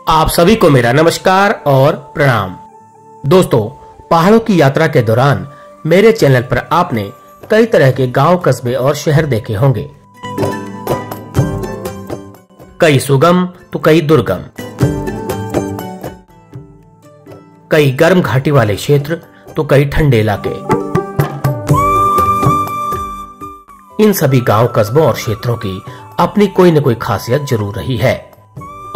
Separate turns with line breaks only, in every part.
आप सभी को मेरा नमस्कार और प्रणाम। दोस्तों, पहाड़ों की यात्रा के दौरान मेरे चैनल पर आपने कई तरह के गांव, कस्बे और शहर देखे होंगे। कई सुगम तो कई दुर्गम, कई गर्म घाटी वाले क्षेत्र तो कई ठंडे इलाके। इन सभी गांव, कस्बों और क्षेत्रों की अपनी कोई न कोई खासियत जरूर रही है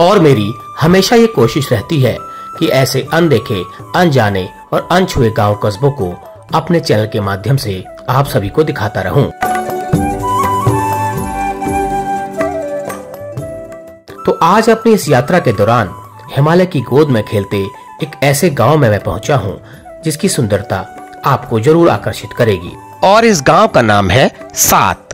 और मेरी हमेशा ये कोशिश रहती है कि ऐसे अनदेखे, अनजाने और अनछुए गांव, कस्बों को अपने चैनल के माध्यम से आप सभी को दिखाता रहूं। तो आज अपनी इस यात्रा के दौरान हिमालय की गोद में खेलते एक ऐसे गांव में मैं पहुंचा हूं जिसकी सुंदरता आपको जरूर आकर्षित करेगी और इस गांव का नाम है सात।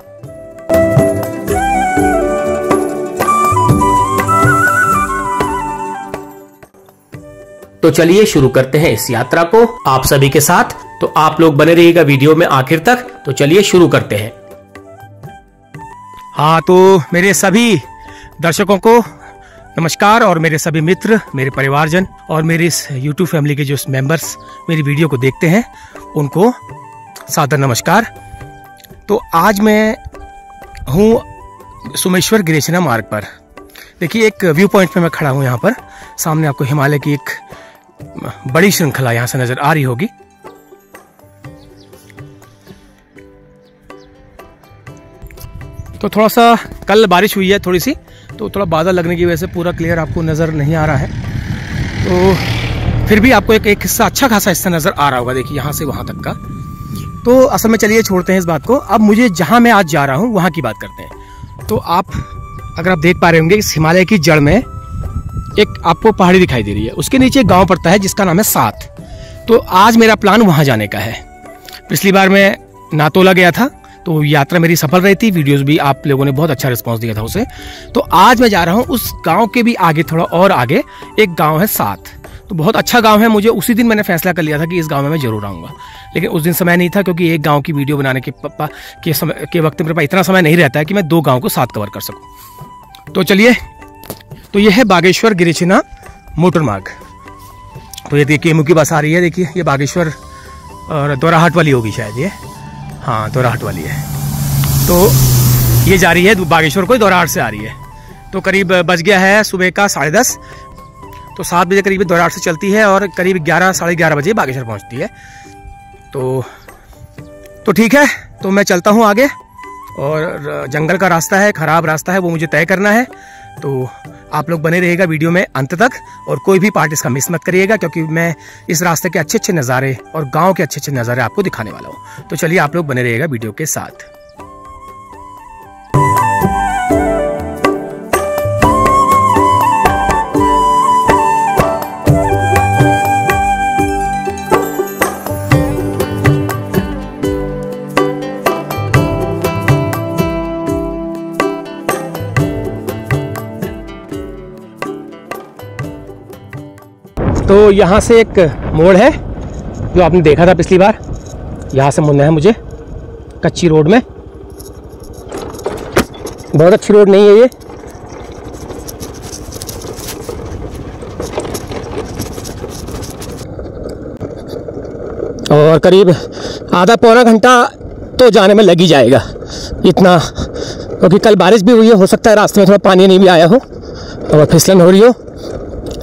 तो चलिए शुरू करते हैं इस यात्रा को आप सभी के साथ। तो आप लोग बने रहिएगा वीडियो में आखिर तक। तो चलिए शुरू करते हैं।
हाँ, तो मेरे सभी दर्शकों को नमस्कार और मेरे सभी मित्र, मेरे परिवारजन और मेरे इस YouTube फैमिली के जो मेंबर्स मेरी वीडियो को देखते हैं उनको सादर नमस्कार। तो आज मैं हूँ सोमेश्वर गिरेचना मार्ग पर। देखिए, एक व्यू पॉइंट पे मैं खड़ा हूँ। यहाँ पर सामने आपको हिमालय की एक बड़ी श्रृंखला यहाँ से नजर आ रही होगी। तो थोड़ा सा कल बारिश हुई है थोड़ी सी, तो थोड़ा बादल लगने की वजह से पूरा क्लियर आपको नजर नहीं आ रहा है। तो फिर भी आपको एक हिस्सा, अच्छा खासा हिस्सा नजर आ रहा होगा। देखिए, यहाँ से वहां तक का। तो असल में चलिए छोड़ते हैं इस बात को। अब मुझे जहां मैं आज जा रहा हूं वहां की बात करते हैं। तो अगर आप देख पा रहे होंगे, इस हिमालय की जड़ में एक आपको पहाड़ी दिखाई दे रही है। उसके नीचे एक गांव पड़ता है जिसका नाम है सात। तो आज मेरा प्लान वहां जाने का है। पिछली बार मैं नातोला गया था, तो यात्रा मेरी सफल रही थी। वीडियोस भी आप लोगों ने बहुत अच्छा रिस्पांस दिया था उसे। तो आज मैं जा रहा हूं उस गांव के भी आगे, थोड़ा और आगे एक गांव है सात। तो बहुत अच्छा गांव है। मुझे उसी दिन मैंने फैसला कर लिया था कि इस गांव में मैं जरूर आऊंगा, लेकिन उस दिन समय नहीं था क्योंकि एक गांव की वीडियो बनाने के वक्त मेरे पास इतना समय नहीं रहता है कि मैं दो गांव को साथ कवर कर सकूं। तो चलिए, तो यह है बागेश्वर गिरेचना मोटर मार्ग। तो ये देखिए, केमू की बस आ रही है। देखिए, ये बागेश्वर और दोराहाट वाली होगी शायद ये। हाँ, दोराहाट वाली है। तो ये जा रही है बागेश्वर को, दोराहाट से आ रही है। तो करीब बज गया है सुबह का 10:30। तो 7 बजे करीब दोराहाट से चलती है और करीब 11, साढ़े 11 बजे बागेश्वर पहुंचती है। तो ठीक है, तो मैं चलता हूँ आगे। और जंगल का रास्ता है, खराब रास्ता है, वो मुझे तय करना है। तो आप लोग बने रहिएगा वीडियो में अंत तक और कोई भी पार्ट इसका मिस मत करिएगा, क्योंकि मैं इस रास्ते के अच्छे अच्छे नज़ारे और गांव के अच्छे अच्छे नज़ारे आपको दिखाने वाला हूँ। तो चलिए, आप लोग बने रहिएगा वीडियो के साथ। तो यहाँ से एक मोड़ है जो आपने देखा था पिछली बार। यहाँ से मुड़ना है मुझे कच्ची रोड में। बहुत अच्छी रोड नहीं है ये। और करीब आधा पौना घंटा तो जाने में लग ही जाएगा इतना, क्योंकि कल बारिश भी हुई है। हो सकता है रास्ते में थोड़ा पानी नहीं भी आया हो और फिसलन हो रही हो,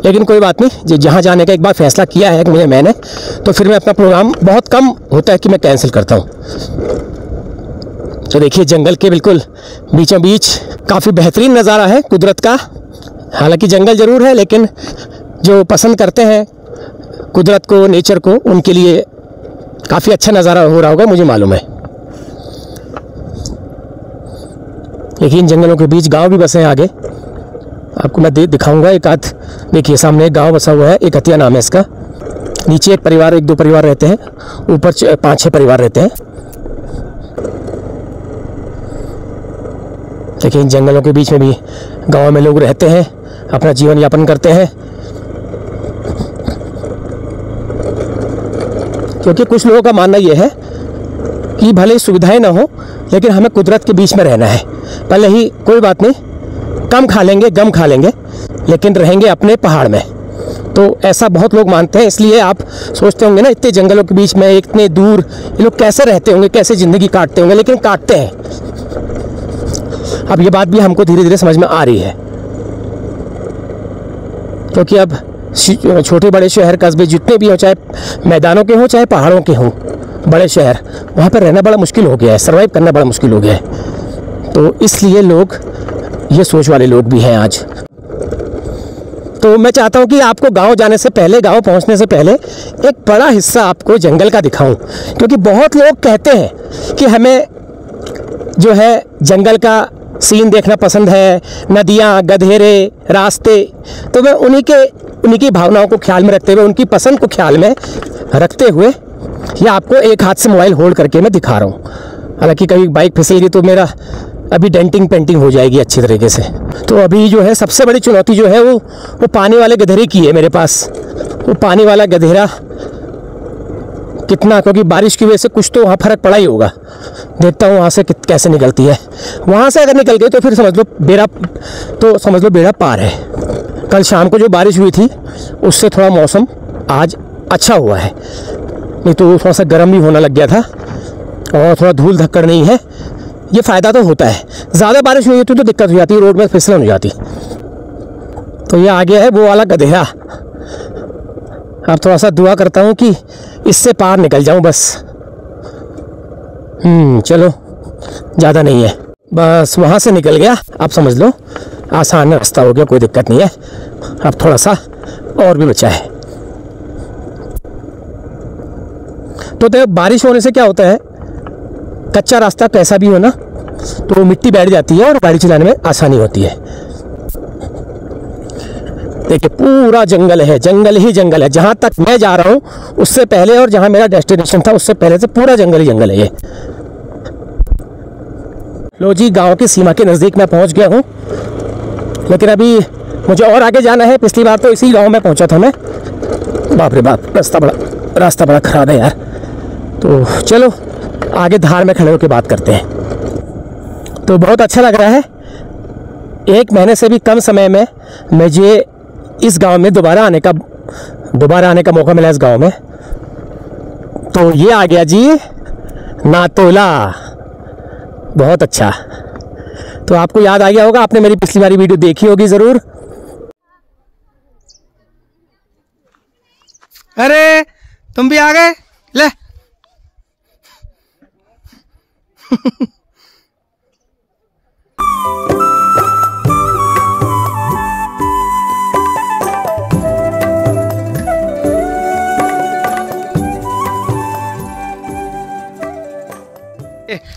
लेकिन कोई बात नहीं। जहाँ जाने का एक बार फैसला किया है मैंने, तो फिर मैं अपना प्रोग्राम, बहुत कम होता है कि मैं कैंसिल करता हूँ। तो देखिए, जंगल के बिल्कुल बीचों बीच काफ़ी बेहतरीन नज़ारा है कुदरत का। हालांकि जंगल ज़रूर है, लेकिन जो पसंद करते हैं कुदरत को, नेचर को, उनके लिए काफ़ी अच्छा नज़ारा हो रहा होगा, मुझे मालूम है। देखिए, इन जंगलों के बीच गाँव भी बसे हैं आगे। आपको मैं दिखाऊंगा एक आध। देखिए, सामने एक गांव बसा हुआ है, एक हतिया नाम है इसका। नीचे एक परिवार, 1-2 परिवार रहते हैं, ऊपर 5-6 परिवार रहते हैं। देखिए, इन जंगलों के बीच में भी गांव में लोग रहते हैं, अपना जीवन यापन करते हैं। क्योंकि कुछ लोगों का मानना यह है कि भले सुविधाएं ना हो, लेकिन हमें कुदरत के बीच में रहना है। भले ही कोई बात नहीं, कम खा लेंगे, गम खा लेंगे, लेकिन रहेंगे अपने पहाड़ में। तो ऐसा बहुत लोग मानते हैं, इसलिए आप सोचते होंगे ना इतने जंगलों के बीच में इतने दूर ये लोग कैसे रहते होंगे, कैसे ज़िंदगी काटते होंगे, लेकिन काटते हैं। अब ये बात भी हमको धीरे धीरे समझ में आ रही है, क्योंकि अब छोटे बड़े शहर कस्बे जितने भी हों, चाहे मैदानों के हों चाहे पहाड़ों के हों, बड़े शहर, वहाँ पर रहना बड़ा मुश्किल हो गया है, सर्वाइव करना बड़ा मुश्किल हो गया है। तो इसलिए लोग, ये सोच वाले लोग भी हैं आज। तो मैं चाहता हूँ कि आपको गांव जाने से पहले, गांव पहुँचने से पहले एक बड़ा हिस्सा आपको जंगल का दिखाऊं, क्योंकि बहुत लोग कहते हैं कि हमें जो है जंगल का सीन देखना पसंद है, नदियाँ, गधेरे, रास्ते। तो मैं उन्हीं की भावनाओं को ख्याल में रखते हुए, उनकी पसंद को ख्याल में रखते हुए ये आपको एक हाथ से मोबाइल होल्ड करके मैं दिखा रहा हूँ। हालांकि कभी बाइक फिसल गई तो मेरा अभी डेंटिंग पेंटिंग हो जाएगी अच्छी तरीके से। तो अभी जो है सबसे बड़ी चुनौती जो है वो पानी वाले गधेरे की है मेरे पास। वो पानी वाला गधेरा कितना, क्योंकि बारिश की वजह से कुछ तो वहाँ फर्क पड़ा ही होगा। देखता हूँ वहाँ से कैसे निकलती है। वहाँ से अगर निकल गई तो फिर समझ लो बेड़ा पार है। कल शाम को जो बारिश हुई थी उससे थोड़ा मौसम आज अच्छा हुआ है, नहीं तो थोड़ा सा गर्म भी होने लग गया था, और थोड़ा धूल धक्कड़ नहीं है, ये फ़ायदा तो होता है। ज़्यादा बारिश हुई होती तो दिक्कत हो जाती है, रोड में फिसलन हो जाती। तो ये आ गया है वो वाला गधेरा। अब थोड़ा सा दुआ करता हूँ कि इससे पार निकल जाऊँ बस। चलो, ज़्यादा नहीं है, बस वहाँ से निकल गया। अब समझ लो आसान रास्ता हो गया, कोई दिक्कत नहीं है। अब थोड़ा सा और भी बचा है। तो देखो बारिश होने से क्या होता है, कच्चा रास्ता कैसा भी हो ना तो मिट्टी बैठ जाती है और गाड़ी चलाने में आसानी होती है। देखिए पूरा जंगल है, जंगल ही जंगल है। जहाँ तक मैं जा रहा हूँ उससे पहले, और जहाँ मेरा डेस्टिनेशन था उससे पहले से पूरा जंगल ही जंगल है ये। लो जी, गांव की सीमा के नज़दीक मैं पहुँच गया हूँ, लेकिन अभी मुझे और आगे जाना है। पिछली बार तो इसी गाँव में पहुँचा था मैं। बाप रे बाप, रास्ता बड़ा ख़राब है यार। तो चलो आगे धार में खड़े होकर बात करते हैं। तो बहुत अच्छा लग रहा है, 1 महीने से भी कम समय में मुझे इस गांव में दोबारा आने का मौका मिला इस गांव में। तो ये आ गया जी नातोला, बहुत अच्छा। तो आपको याद आ गया होगा, आपने मेरी पिछली वाली वीडियो देखी होगी ज़रूर।
अरे तुम भी आ गए, ले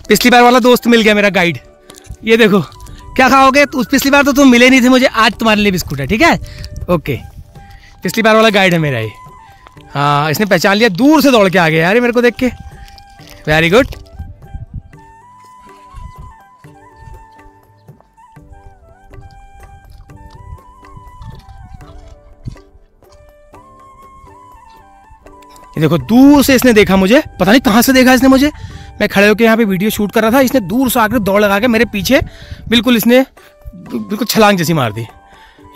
पिछली बार वाला दोस्त मिल गया मेरा गाइड। ये देखो, क्या खाओगे? तो पिछली बार तो तुम मिले नहीं थे मुझे, आज तुम्हारे लिए बिस्कुट है, ठीक है? ओके, पिछली बार वाला गाइड है मेरा ये। हाँ, इसने पहचान लिया, दूर से दौड़ के आ गया यार मेरे को देख के। Very good. ये देखो, दूर से इसने देखा मुझे, पता नहीं कहां से देखा इसने मुझे। मैं खड़े होकर यहाँ पे वीडियो शूट कर रहा था, इसने दूर से आकर दौड़ लगा के मेरे पीछे इसने बिल्कुल छलांग जैसी मार दी।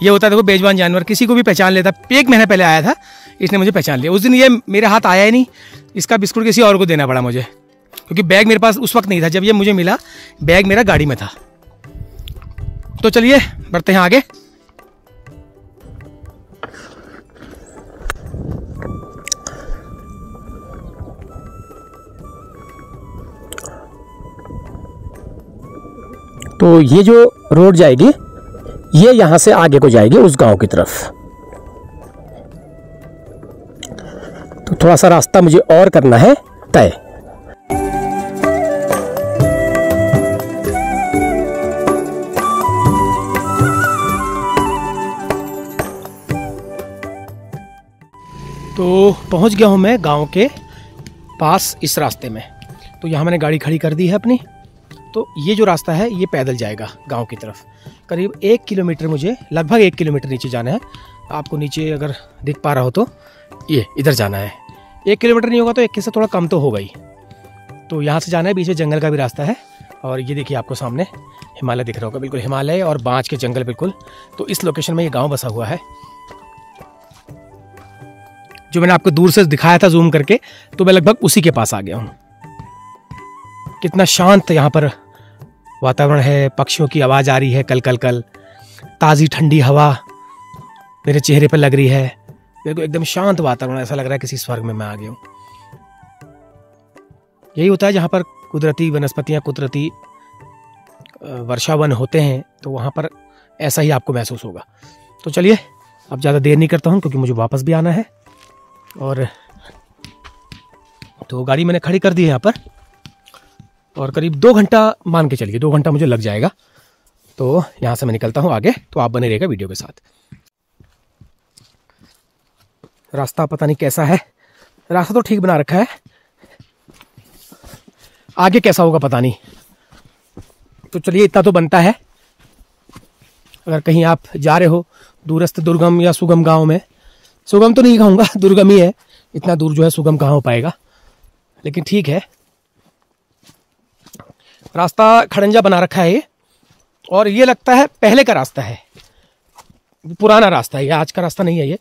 ये होता है देखो बेजुबान जानवर, किसी को भी पहचान लेता। 1 महीने पहले आया था, इसने मुझे पहचान लिया। उस दिन ये मेरे हाथ आया ही नहीं, इसका बिस्कुट किसी और को देना पड़ा मुझे, क्योंकि बैग मेरे पास उस वक्त नहीं था जब ये मुझे मिला। बैग मेरा गाड़ी में था। तो चलिए बढ़ते हैं आगे।
तो ये जो रोड जाएगी ये यहाँ से आगे को जाएगी उस गांव की तरफ। तो थोड़ा सा रास्ता मुझे और करना है तय। तो पहुंच गया हूं मैं गांव के पास इस रास्ते में। तो यहाँ मैंने गाड़ी खड़ी कर दी है अपनी। तो ये जो रास्ता है ये पैदल जाएगा गांव की तरफ। करीब 1 किलोमीटर, मुझे लगभग 1 किलोमीटर नीचे जाना है। आपको नीचे अगर दिख पा रहा हो तो ये इधर जाना है। 1 किलोमीटर नहीं होगा तो 1 से थोड़ा कम तो होगा ही। तो यहाँ से जाना है, बीच में जंगल का भी रास्ता है। और ये देखिए आपको सामने हिमालय दिख रहा होगा, बिल्कुल हिमालय और बांज के जंगल बिल्कुल। तो इस लोकेशन में ये गांव बसा हुआ है, जो मैंने आपको दूर से दिखाया था जूम करके, तो मैं लगभग उसी के पास आ गया हूँ। कितना शांत यहाँ पर वातावरण है, पक्षियों की आवाज़ आ रही है कल कल कल, ताज़ी ठंडी हवा मेरे चेहरे पर लग रही है, मेरे को एकदम शांत वातावरण, ऐसा लग रहा है किसी स्वर्ग में मैं आ गया हूँ। यही होता है जहाँ पर कुदरती वनस्पतियाँ, कुदरती वर्षावन होते हैं, तो वहाँ पर ऐसा ही आपको महसूस होगा। तो चलिए अब ज़्यादा देर नहीं करता हूँ, क्योंकि मुझे वापस भी आना है। और तो गाड़ी मैंने खड़ी कर दी है यहाँ पर, और करीब 2 घंटा मान के चलिए, 2 घंटा मुझे लग जाएगा। तो यहाँ से मैं निकलता हूँ आगे, तो आप बने रहिएगा वीडियो के साथ। रास्ता पता नहीं कैसा है, रास्ता तो ठीक बना रखा है, आगे कैसा होगा पता नहीं। तो चलिए इतना तो बनता है, अगर कहीं आप जा रहे हो दूरस्थ दुर्गम या सुगम गांव में, सुगम तो नहीं कहूँगा, दुर्गम ही है, इतना दूर जो है सुगम कहाँ हो पाएगा, लेकिन ठीक है। रास्ता खड़ंजा बना रखा है ये, और ये लगता है पहले का रास्ता है, पुराना रास्ता है, ये आज का रास्ता नहीं है ये।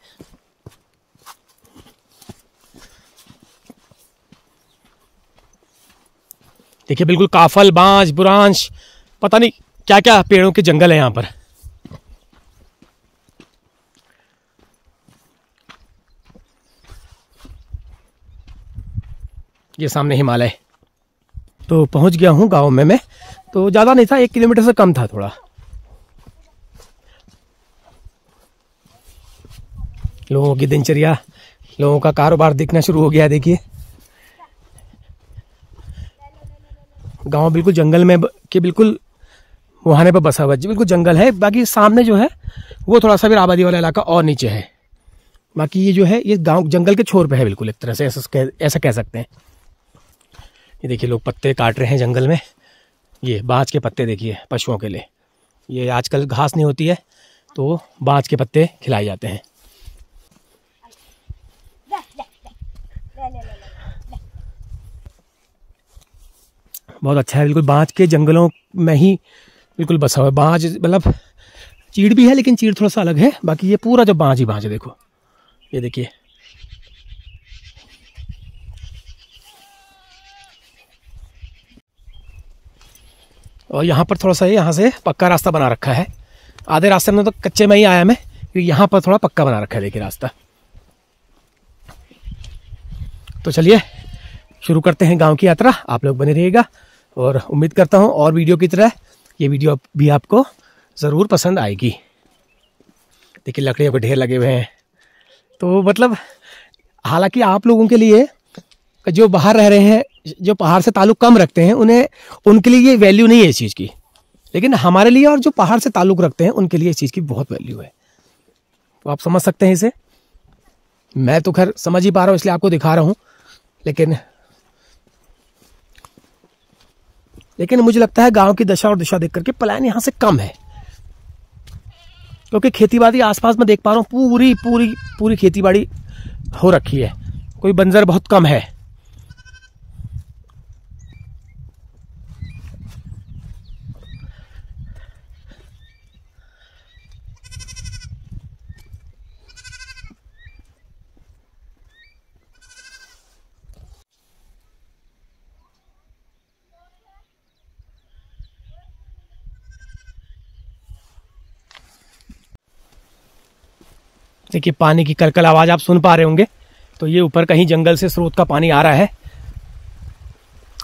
देखिए बिल्कुल काफल, बांज, बुरांश, पता नहीं क्या क्या पेड़ों के जंगल है यहाँ पर। ये सामने हिमालय। तो पहुंच गया हूँ गांव में मैं, तो ज़्यादा नहीं था, 1 किलोमीटर से कम था थोड़ा। लोगों की दिनचर्या, लोगों का कारोबार दिखना शुरू हो गया। देखिए गांव बिल्कुल जंगल में के बिल्कुल मुहाने पर बसा हुआ है, बिल्कुल जंगल है। बाकी सामने जो है वो थोड़ा सा भी आबादी वाला इलाका और नीचे है। बाकी ये जो है ये गांव जंगल के छोर पे है बिल्कुल, एक तरह से ऐसा कह सकते हैं। ये देखिए लोग पत्ते काट रहे हैं जंगल में, ये बांज के पत्ते देखिए पशुओं के लिए। ये आजकल घास नहीं होती है तो बांज के पत्ते खिलाए जाते हैं। बहुत अच्छा है, बिल्कुल बांज के जंगलों में ही बिल्कुल बसा हुआ है। बांज मतलब चीड़ भी है, लेकिन चीड़ थोड़ा सा अलग है। बाकी ये पूरा जो बांज ही बांज है, देखो ये देखिए। और यहाँ पर थोड़ा सा यहाँ से पक्का रास्ता बना रखा है। आधे रास्ते में तो कच्चे में ही आया मैं, क्योंकि यहाँ पर थोड़ा पक्का बना रखा है देखिए रास्ता। तो चलिए शुरू करते हैं गांव की यात्रा। आप लोग बने रहिएगा, और उम्मीद करता हूँ और वीडियो की तरह ये वीडियो भी आपको ज़रूर पसंद आएगी। देखिए लकड़ियों के ढेर लगे हुए हैं। तो मतलब हालांकि आप लोगों के लिए जो बाहर रह रहे हैं, जो पहाड़ से ताल्लुक़ कम रखते हैं, उनके लिए ये वैल्यू नहीं है इस चीज़ की, लेकिन हमारे लिए और जो पहाड़ से ताल्लुक़ रखते हैं उनके लिए इस चीज़ की बहुत वैल्यू है। तो आप समझ सकते हैं इसे। मैं तो खैर समझ ही पा रहा हूँ, इसलिए आपको दिखा रहा हूँ। लेकिन मुझे लगता है गांव की दशा और दिशा देख करके पलायन यहाँ से कम है, क्योंकि खेतीबाड़ी आसपास में देख पा रहा हूँ, पूरी पूरी पूरी खेतीबाड़ी हो रखी है, कोई बंजर बहुत कम है। देखिए पानी की कलकल आवाज आप सुन पा रहे होंगे। तो ये ऊपर कहीं जंगल से स्रोत का पानी आ रहा है।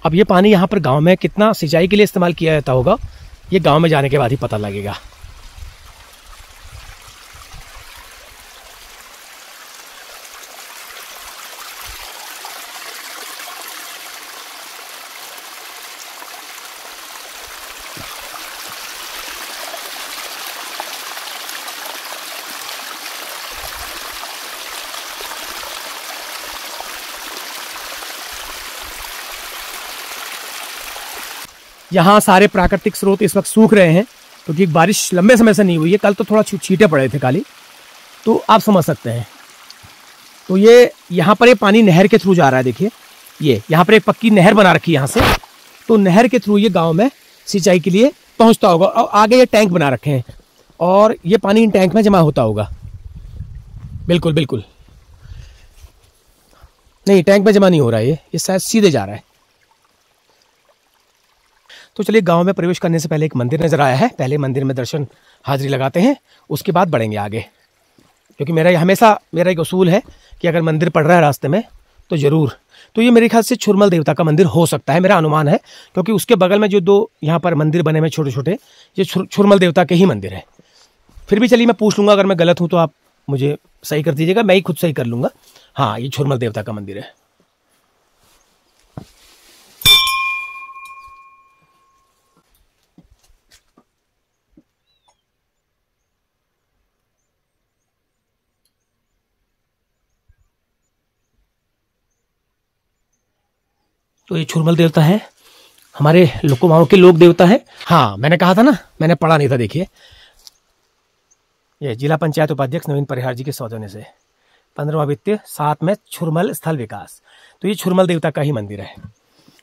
अब ये पानी यहाँ पर गांव में कितना सिंचाई के लिए इस्तेमाल किया जाता होगा, ये गांव में जाने के बाद ही पता लगेगा। यहाँ सारे प्राकृतिक स्रोत इस वक्त सूख रहे हैं, क्योंकि बारिश लंबे समय से नहीं हुई है। कल तो थोड़ा छींटे पड़े थे खाली, तो आप समझ सकते हैं। तो ये यहाँ पर ये पानी नहर के थ्रू जा रहा है। देखिए ये यहाँ पर एक पक्की नहर बना रखी है यहाँ से, तो नहर के थ्रू ये गांव में
सिंचाई के लिए पहुंचता होगा। और आगे ये टैंक बना रखे हैं और ये पानी इन टैंक में जमा होता होगा। बिल्कुल बिल्कुल, नहीं टैंक में जमा नहीं हो रहा है, ये शायद सीधे जा रहा है। तो चलिए, गांव में प्रवेश करने से पहले एक मंदिर नजर आया है, पहले मंदिर में दर्शन हाजिरी लगाते हैं, उसके बाद बढ़ेंगे आगे। क्योंकि मेरा एक उसूल है कि अगर मंदिर पड़ रहा है रास्ते में तो जरूर, तो ये मेरे ख्याल से छुरमल देवता का मंदिर हो सकता है, मेरा अनुमान है। क्योंकि उसके बगल में जो 2 यहाँ पर मंदिर बने हुए छोटे छोटे, ये छुरमल देवता के ही मंदिर है। फिर भी चलिए मैं पूछ लूंगा, अगर मैं गलत हूं तो आप मुझे सही कर दीजिएगा, मैं ही खुद सही कर लूंगा। हाँ, ये छुरमल देवता का मंदिर है। तो ये छुरमल देवता है, हमारे लोकोमाओं के लोक देवता है। हाँ, मैंने कहा था ना, मैंने पढ़ा नहीं था। देखिए, ये जिला पंचायत उपाध्यक्ष नवीन परिहार जी के सौजन्य से 15वां वित्तीय 7 में छुरमल स्थल विकास। तो ये छुरमल देवता का ही मंदिर है।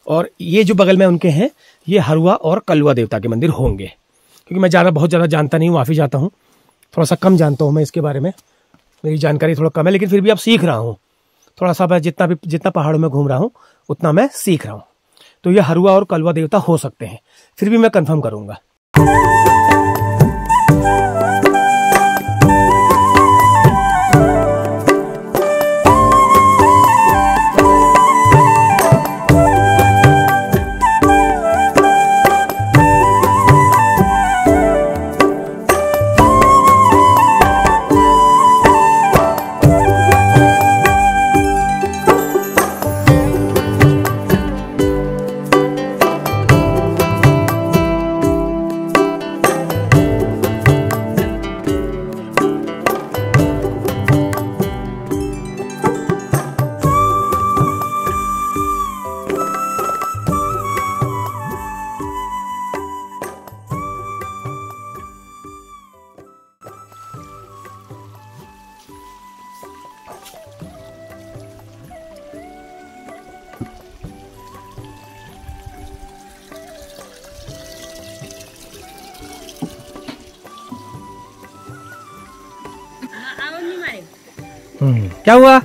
और ये जो बगल में उनके हैं, ये हरुआ और कलुआ देवता के मंदिर होंगे। क्योंकि मैं बहुत ज़्यादा जानता नहीं हूँ, माफ़ी चाहता हूँ, थोड़ा सा कम जानता हूँ मैं इसके बारे में, मेरी जानकारी थोड़ा कम है। लेकिन फिर भी अब सीख रहा हूँ थोड़ा सा, मैं जितना पहाड़ों में घूम रहा हूँ उतना मैं सीख रहा हूँ। तो ये हरुआ और कलवा देवता हो सकते हैं, फिर भी मैं कंफर्म करूंगा। क्या हुआ?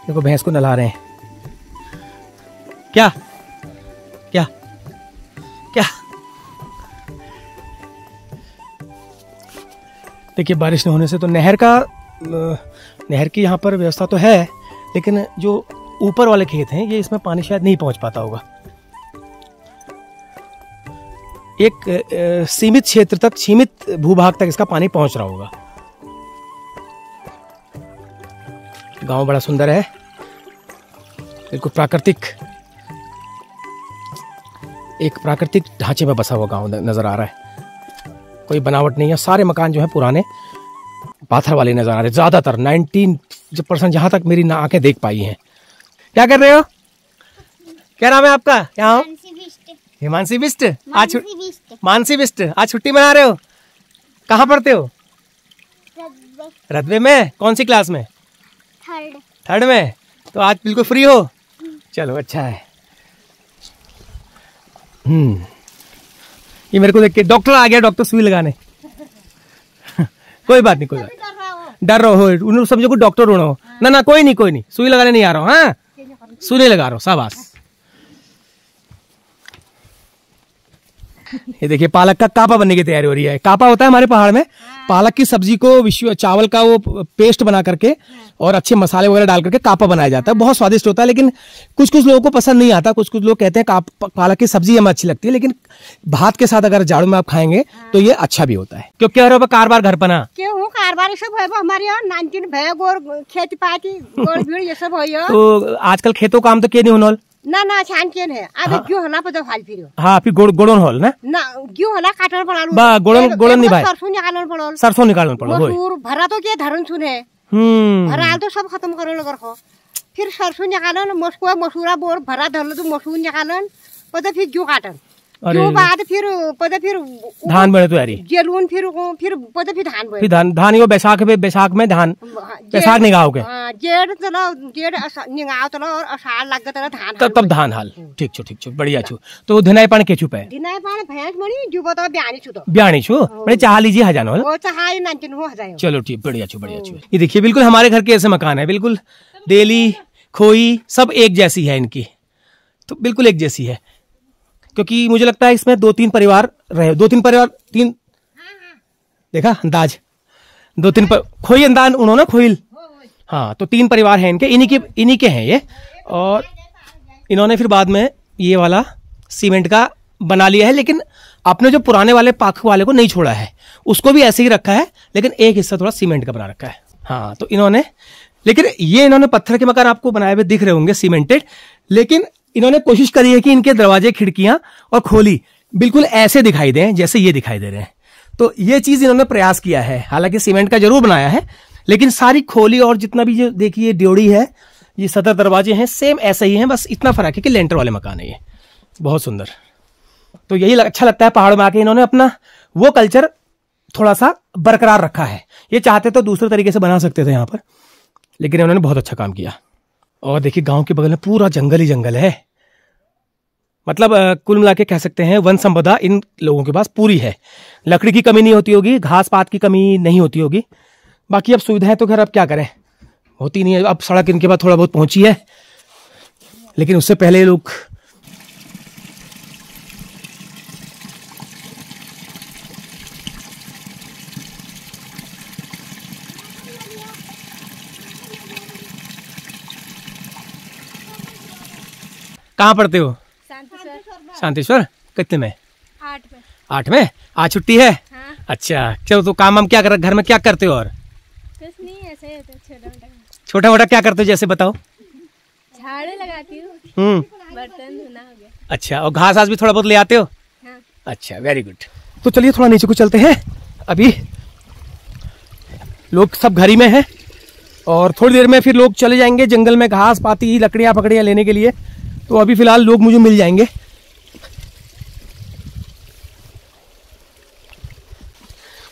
देखो भैंस को नहला रहे हैं। क्या क्या क्या? देखिए, बारिश न होने से तो नहर की यहाँ पर व्यवस्था तो है, लेकिन जो ऊपर वाले खेत हैं ये इसमें पानी शायद नहीं पहुंच पाता होगा। एक सीमित क्षेत्र तक, सीमित भूभाग तक इसका पानी पहुंच रहा होगा। गांव बड़ा सुंदर है, बिल्कुल एक प्राकृतिक ढांचे में बसा हुआ गांव नजर आ रहा है। कोई बनावट नहीं है, सारे मकान जो है पुराने पाथर वाले नजर आ रहे हैं। ज्यादातर 90% जहां तक मेरी आंखें देख पाई हैं। क्या कर रहे हो? क्या नाम है आपका? यहाँ हो? हिमांशी बिष्ट। मानसी बिष्ट, आज छुट्टी मना रहे हो? कहाँ पढ़ते हो? रतबे में। कौन सी क्लास में? थर्ड में। तो आज बिल्कुल फ्री हो? चलो अच्छा है। ये मेरे को देख के डॉक्टर आ गया, डॉक्टर सुई लगाने। कोई बात नहीं, कोई बात नहीं। डर रहो, उन्होंने समझो को डॉक्टर होना हो ना। कोई नहीं, सुई लगाने नहीं आ रहा हूँ। हाँ, सुई नहीं लगा रहा हूँ, शाबाश। ये देखिए, पालक का कापा बनने की तैयारी हो रही है। कापा होता है हमारे पहाड़ में, पालक की सब्जी को चावल का वो पेस्ट बना करके और अच्छे मसाले वगैरह डाल करके कापा बनाया जाता है। बहुत स्वादिष्ट होता है, लेकिन कुछ लोगों को पसंद नहीं आता। कुछ लोग कहते हैं पालक की सब्जी हमें अच्छी लगती है, लेकिन भात के साथ अगर जाड़ों में आप खाएंगे तो ये अच्छा भी होता है। क्यों कह रहे हो कारबार घर पना? क्यों कारबार सब है हमारे यहाँ, 19 भैया गोर खेती पाती गोर भीड़ ये सब है। तो आजकल खेतों काम तो के नहीं होना ना छान के है। अब क्यों होना पता हाल फिर। हाँ, फिर गोड़न होल ना क्यों होना काटन पड़ा बा गोड़न नहीं भाई, सरसों निकालना पड़ा मसूर भरा तो क्या धरन सुने भरा तो सब खत्म करने लगा रखो। फिर सरसों निकालन, मसूरा बोर भरा धरल तो मसूर निकालन, पता फिर क्यों काटन
अरे
बाद फिर पता फिर
धान बने तो यारी
जेलून फिर पता फिर धान बने
फिर धान यो बैसाख में धान बैसाख निगाह के
जेड़ चलो जेड़ निगाह चलो और अषाढ़ लग गया धान
तब धान हाल ठीक छो बढ़िया छो तो धिनाई पानी के छुपे
धिनाई पानी भैंस मनी जो बता
ब्याणी छो बड़े चाह लीजिए हजानो
वो चाह 19 हो हजार
चलो ठीक बढ़िया छो ये देखिए बिल्कुल हमारे घर के ऐसे मकान है बिल्कुल देली खोई सब एक जैसी है इनकी तो बिल्कुल एक जैसी है क्योंकि मुझे लगता है इसमें 2-3 परिवार रहे 2-3 परिवार 3 देखा अंदाज 2-3 खोई अंदाज उन्होंने खोइल हाँ तो 3 परिवार हैं इनके इन्हीं के हैं ये और इन्होंने फिर बाद में ये वाला सीमेंट का बना लिया है लेकिन आपने जो पुराने वाले पाख वाले को नहीं छोड़ा है उसको भी ऐसे ही रखा है लेकिन एक हिस्सा थोड़ा सीमेंट का बना रखा है हाँ तो इन्होंने पत्थर के मकान आपको बनाए हुए दिख रहे होंगे सीमेंटेड लेकिन इन्होंने कोशिश करी है कि इनके दरवाजे खिड़कियां और खोली बिल्कुल ऐसे दिखाई दें जैसे ये दिखाई दे रहे हैं तो ये चीज इन्होंने प्रयास किया है हालांकि सीमेंट का जरूर बनाया है लेकिन सारी खोली और जितना भी जो देखिए ड्योड़ी है ये सदर दरवाजे हैं सेम ऐसे ही हैं बस इतना फर्क है कि लेंटर वाले मकान है ये बहुत सुंदर तो यही अच्छा लगता है पहाड़ों में आके इन्होंने अपना वो कल्चर थोड़ा सा बरकरार रखा है ये चाहते तो दूसरे तरीके से बना सकते थे यहाँ पर लेकिन उन्होंने बहुत अच्छा काम किया और देखिए गांव के बगल में पूरा जंगल ही जंगल है मतलब कुल मिला के कह सकते हैं वन संपदा इन लोगों के पास पूरी है लकड़ी की कमी नहीं होती होगी घास पात की कमी नहीं होती होगी बाकी अब सुविधाएं तो खैर अब क्या करें होती नहीं है अब सड़क इनके पास थोड़ा बहुत पहुंची है लेकिन उससे पहले लोग कहाँ पढ़ते हो शांतिश्वर कितने में 8 में आज छुट्टी है
हाँ।
अच्छा चलो तो काम हम क्या कर घर में क्या करते हो और
कुछ नहीं ऐसे
छोटा मोटा क्या करते हो जैसे बताओ
झाड़ू लगाती हूँ बर्तन धोना हो गया
अच्छा और घास आस भी थोड़ा बहुत ले आते हो
हाँ।
अच्छा वेरी गुड तो चलिए थोड़ा नीचे को चलते हैं अभी लोग सब घर ही में हैं और थोड़ी देर में फिर लोग चले जाएंगे जंगल में घास पाती लकड़ियां पकड़ियां लेने के लिए तो अभी फिलहाल लोग मुझे मिल जाएंगे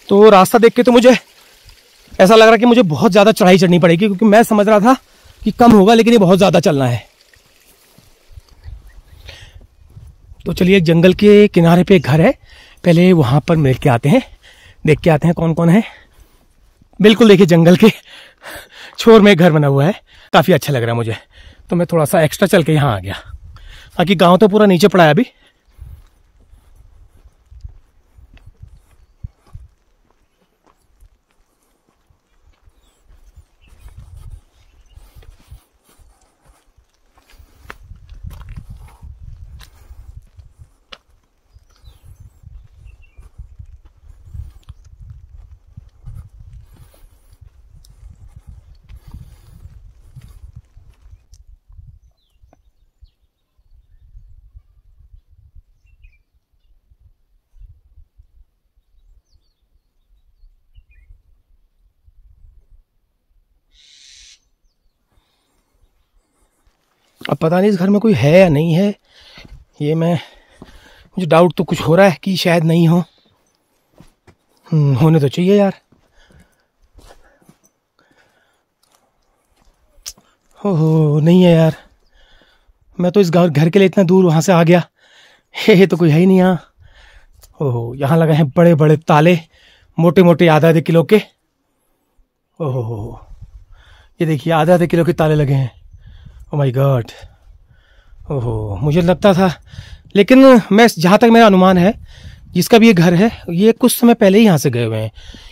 तो रास्ता देख के तो मुझे ऐसा लग रहा है कि मुझे बहुत ज़्यादा चढ़ाई चढ़नी पड़ेगी क्योंकि मैं समझ रहा था कि कम होगा लेकिन ये बहुत ज़्यादा चलना है तो चलिए जंगल के किनारे पे एक घर है पहले वहां पर मिल के आते हैं देख के आते हैं कौन कौन है बिल्कुल देखिए जंगल के छोर में एक घर बना हुआ है काफ़ी अच्छा लग रहा है मुझे तो मैं थोड़ा सा एक्स्ट्रा चल के यहाँ आ गया बाकी गाँव तो पूरा नीचे पड़ा है अभी अब पता नहीं इस घर में कोई है या नहीं है ये मुझे डाउट तो कुछ हो रहा है कि शायद नहीं हो होने तो चाहिए यार हो नहीं है यार मैं तो इस घर के लिए इतना दूर वहाँ से आ गया हे तो कोई है ही नहीं यहाँ ओहो यहाँ लगे हैं बड़े बड़े ताले मोटे मोटे आधा किलो के ओहो ये देखिए आधा किलो के ताले लगे हैं ओ माय गॉड ओहो मुझे लगता था लेकिन मैं जहाँ तक मेरा अनुमान है जिसका भी ये घर है ये कुछ समय पहले ही यहाँ से गए हुए हैं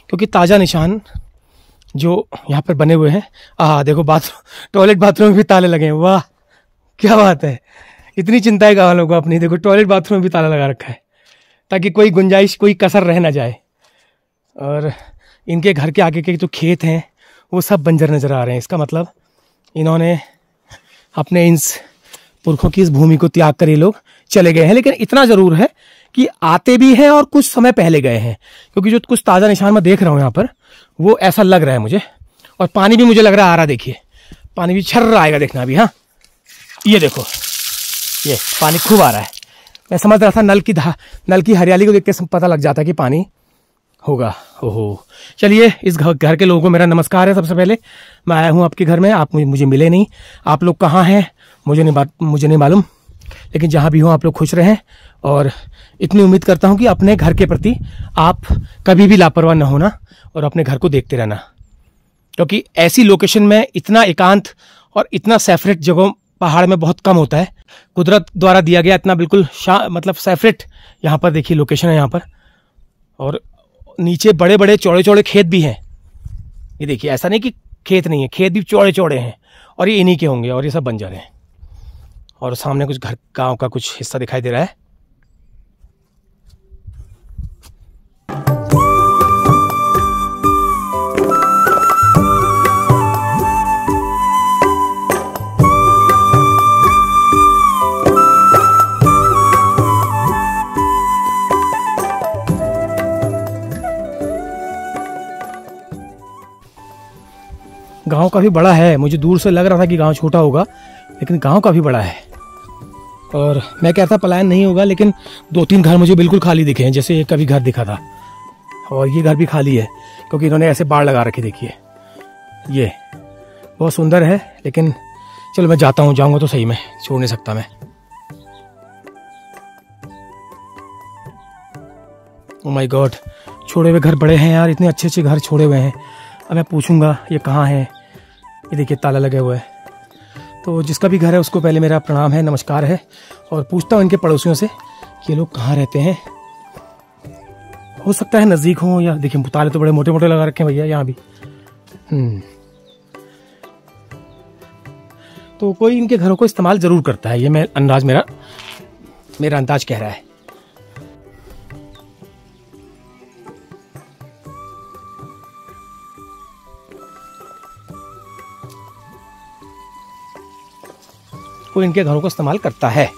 क्योंकि ताज़ा निशान जो यहाँ पर बने हुए हैं देखो टॉयलेट बाथरूम में भी ताले लगे हैं वाह क्या बात है इतनी चिंता है गाँव वालों को अपनी देखो टॉयलेट बाथरूम में भी ताला लगा रखा है ताकि कोई गुंजाइश कोई कसर रह ना जाए और इनके घर के आगे के जो खेत हैं वो सब बंजर नज़र आ रहे हैं इसका मतलब इन्होंने अपने इन पुरखों की इस भूमि को त्याग कर ये लोग चले गए हैं लेकिन इतना ज़रूर है कि आते भी हैं और कुछ समय पहले गए हैं क्योंकि जो कुछ ताज़ा निशान मैं देख रहा हूँ यहाँ पर वो ऐसा लग रहा है मुझे और पानी भी मुझे लग रहा है आ रहा देखिए पानी भी छर रहा आएगा देखना अभी हाँ ये देखो ये पानी खूब आ रहा है
मैं समझ रहा था नल की हरियाली को देख के पता लग जाता कि पानी होगा। ओहो, चलिए इस घर के लोगों को मेरा नमस्कार है। सबसे पहले मैं आया हूँ आपके घर में, आप मुझे मिले नहीं, आप लोग कहाँ हैं मुझे नहीं मालूम, लेकिन जहाँ भी हो आप लोग खुश रहें। और इतनी उम्मीद करता हूँ कि अपने घर के प्रति आप कभी भी लापरवाह न होना और अपने घर को देखते रहना, क्योंकि ऐसी लोकेशन में इतना एकांत और इतना सेपरेट जगह पहाड़ में बहुत कम होता है। कुदरत द्वारा दिया गया इतना बिल्कुल मतलब सेपरेट यहाँ पर देखिए लोकेशन है यहाँ पर। और नीचे बड़े बड़े चौड़े चौड़े खेत भी हैं। ये देखिए, ऐसा नहीं कि खेत नहीं है, खेत भी चौड़े चौड़े हैं और ये इन्हीं के होंगे और ये सब बंजर हैं। और सामने कुछ घर गांव का कुछ हिस्सा दिखाई दे रहा है। गांव काफ़ी बड़ा है, मुझे दूर से लग रहा था कि गांव छोटा होगा, लेकिन गांव काफ़ी बड़ा है। और मैं कहता पलायन नहीं होगा, लेकिन 2-3 घर मुझे बिल्कुल खाली दिखे हैं, जैसे एक कभी घर दिखा था। और ये घर भी खाली है क्योंकि इन्होंने ऐसे बाड़ लगा रखी, देखिए ये बहुत सुंदर है। लेकिन चलो मैं जाता हूँ, जाऊँगा तो सही, मैं छोड़ नहीं सकता मैं। ओह माय गॉड, छोड़े हुए घर बड़े हैं यार, इतने अच्छे अच्छे घर छोड़े हुए हैं। अब मैं पूछूंगा ये कहाँ है। ये देखिए ताला लगे हुआ है। तो जिसका भी घर है उसको पहले मेरा प्रणाम है, नमस्कार है। और पूछता हूँ इनके पड़ोसियों से कि ये लोग कहाँ रहते हैं। हो सकता है नज़दीक हो, या देखिए ताले तो बड़े मोटे मोटे लगा रखे हैं भैया यहाँ भी। तो कोई इनके घरों को इस्तेमाल ज़रूर करता है, ये मैं अंदाज मेरा अंदाज कह रहा है। कोई इनके घरों को इस्तेमाल करता है।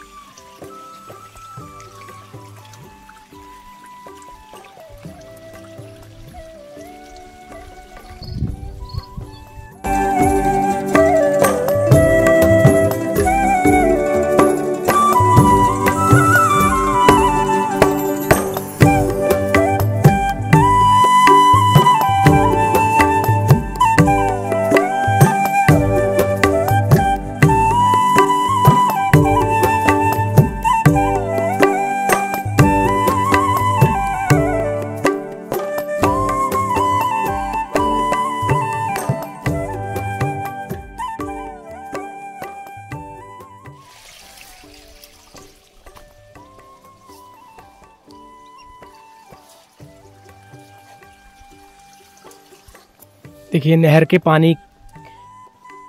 देखिए नहर के पानी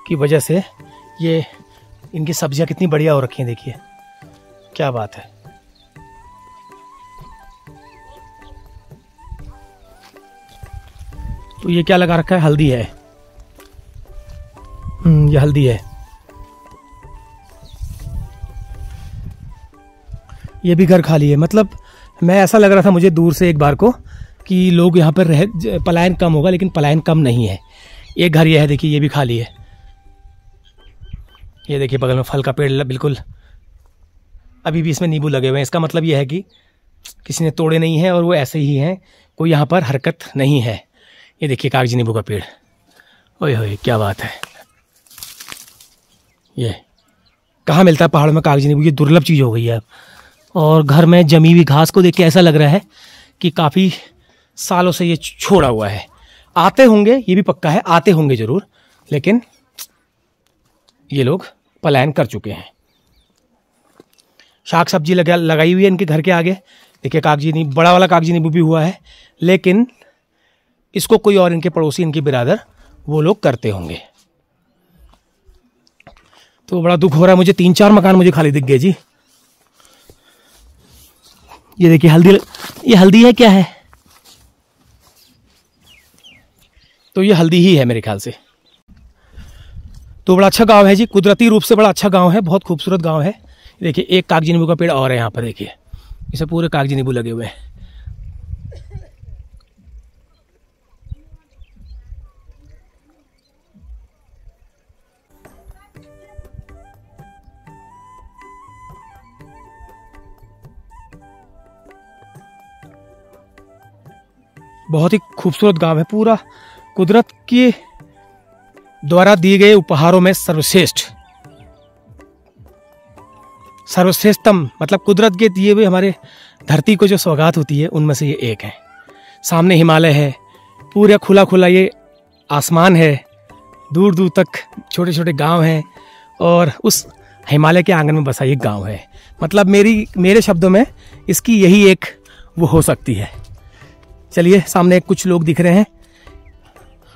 की वजह से ये इनकी सब्जियां कितनी बढ़िया हो रखी हैं, देखिए क्या बात है। तो ये क्या लगा रखा है, हल्दी है। ये हल्दी है। ये भी घर खाली है। मतलब मैं ऐसा लग रहा था मुझे दूर से एक बार को कि लोग यहाँ पर पलायन कम होगा, लेकिन पलायन कम नहीं है। एक घर ये है, देखिए ये भी खाली है। ये देखिए बगल में फल का पेड़ बिल्कुल, अभी भी इसमें नींबू लगे हुए हैं। इसका मतलब ये है कि किसी ने तोड़े नहीं हैं और वो ऐसे ही हैं, कोई यहाँ पर हरकत नहीं है। ये देखिए कागजी नींबू का पेड़, ओए होए क्या बात है। ये कहाँ मिलता है पहाड़ों में कागजी नींबू, ये दुर्लभ चीज़ हो गई है। और घर में जमी हुई घास को देख के ऐसा लग रहा है कि काफ़ी सालों से ये छोड़ा हुआ है। आते होंगे, ये भी पक्का है, आते होंगे ज़रूर, लेकिन ये लोग पलायन कर चुके हैं। शाक सब्जी लगाई हुई है इनके घर के आगे, देखिए कागजी नींबू, बड़ा वाला कागजी नींबू भी हुआ है, लेकिन इसको कोई और इनके पड़ोसी, इनकी बिरादर, वो लोग करते होंगे। तो बड़ा दुख हो रहा है मुझे, 3-4 मकान मुझे खाली दिख गए जी। ये देखिए हल्दी, ये हल्दी है क्या है? तो ये हल्दी ही है मेरे ख्याल से। तो बड़ा अच्छा गांव है जी, कुदरती रूप से बड़ा अच्छा गांव है, बहुत खूबसूरत गांव है। देखिए एक कागजी नींबू का पेड़ और है यहाँ पर, देखिए इसे पूरे कागजी नींबू लगे हुए हैं। बहुत ही खूबसूरत गांव है, पूरा कुदरत के द्वारा दिए गए उपहारों में सर्वश्रेष्ठतम, मतलब कुदरत के दिए हुए हमारे धरती को जो सौगात होती है उनमें से ये एक है। सामने हिमालय है, पूरा खुला खुला ये आसमान है, दूर दूर तक छोटे छोटे गांव हैं और उस हिमालय के आंगन में बसा ये गांव है। मतलब मेरे शब्दों में इसकी यही एक वो हो सकती है। चलिए, सामने कुछ लोग दिख रहे हैं।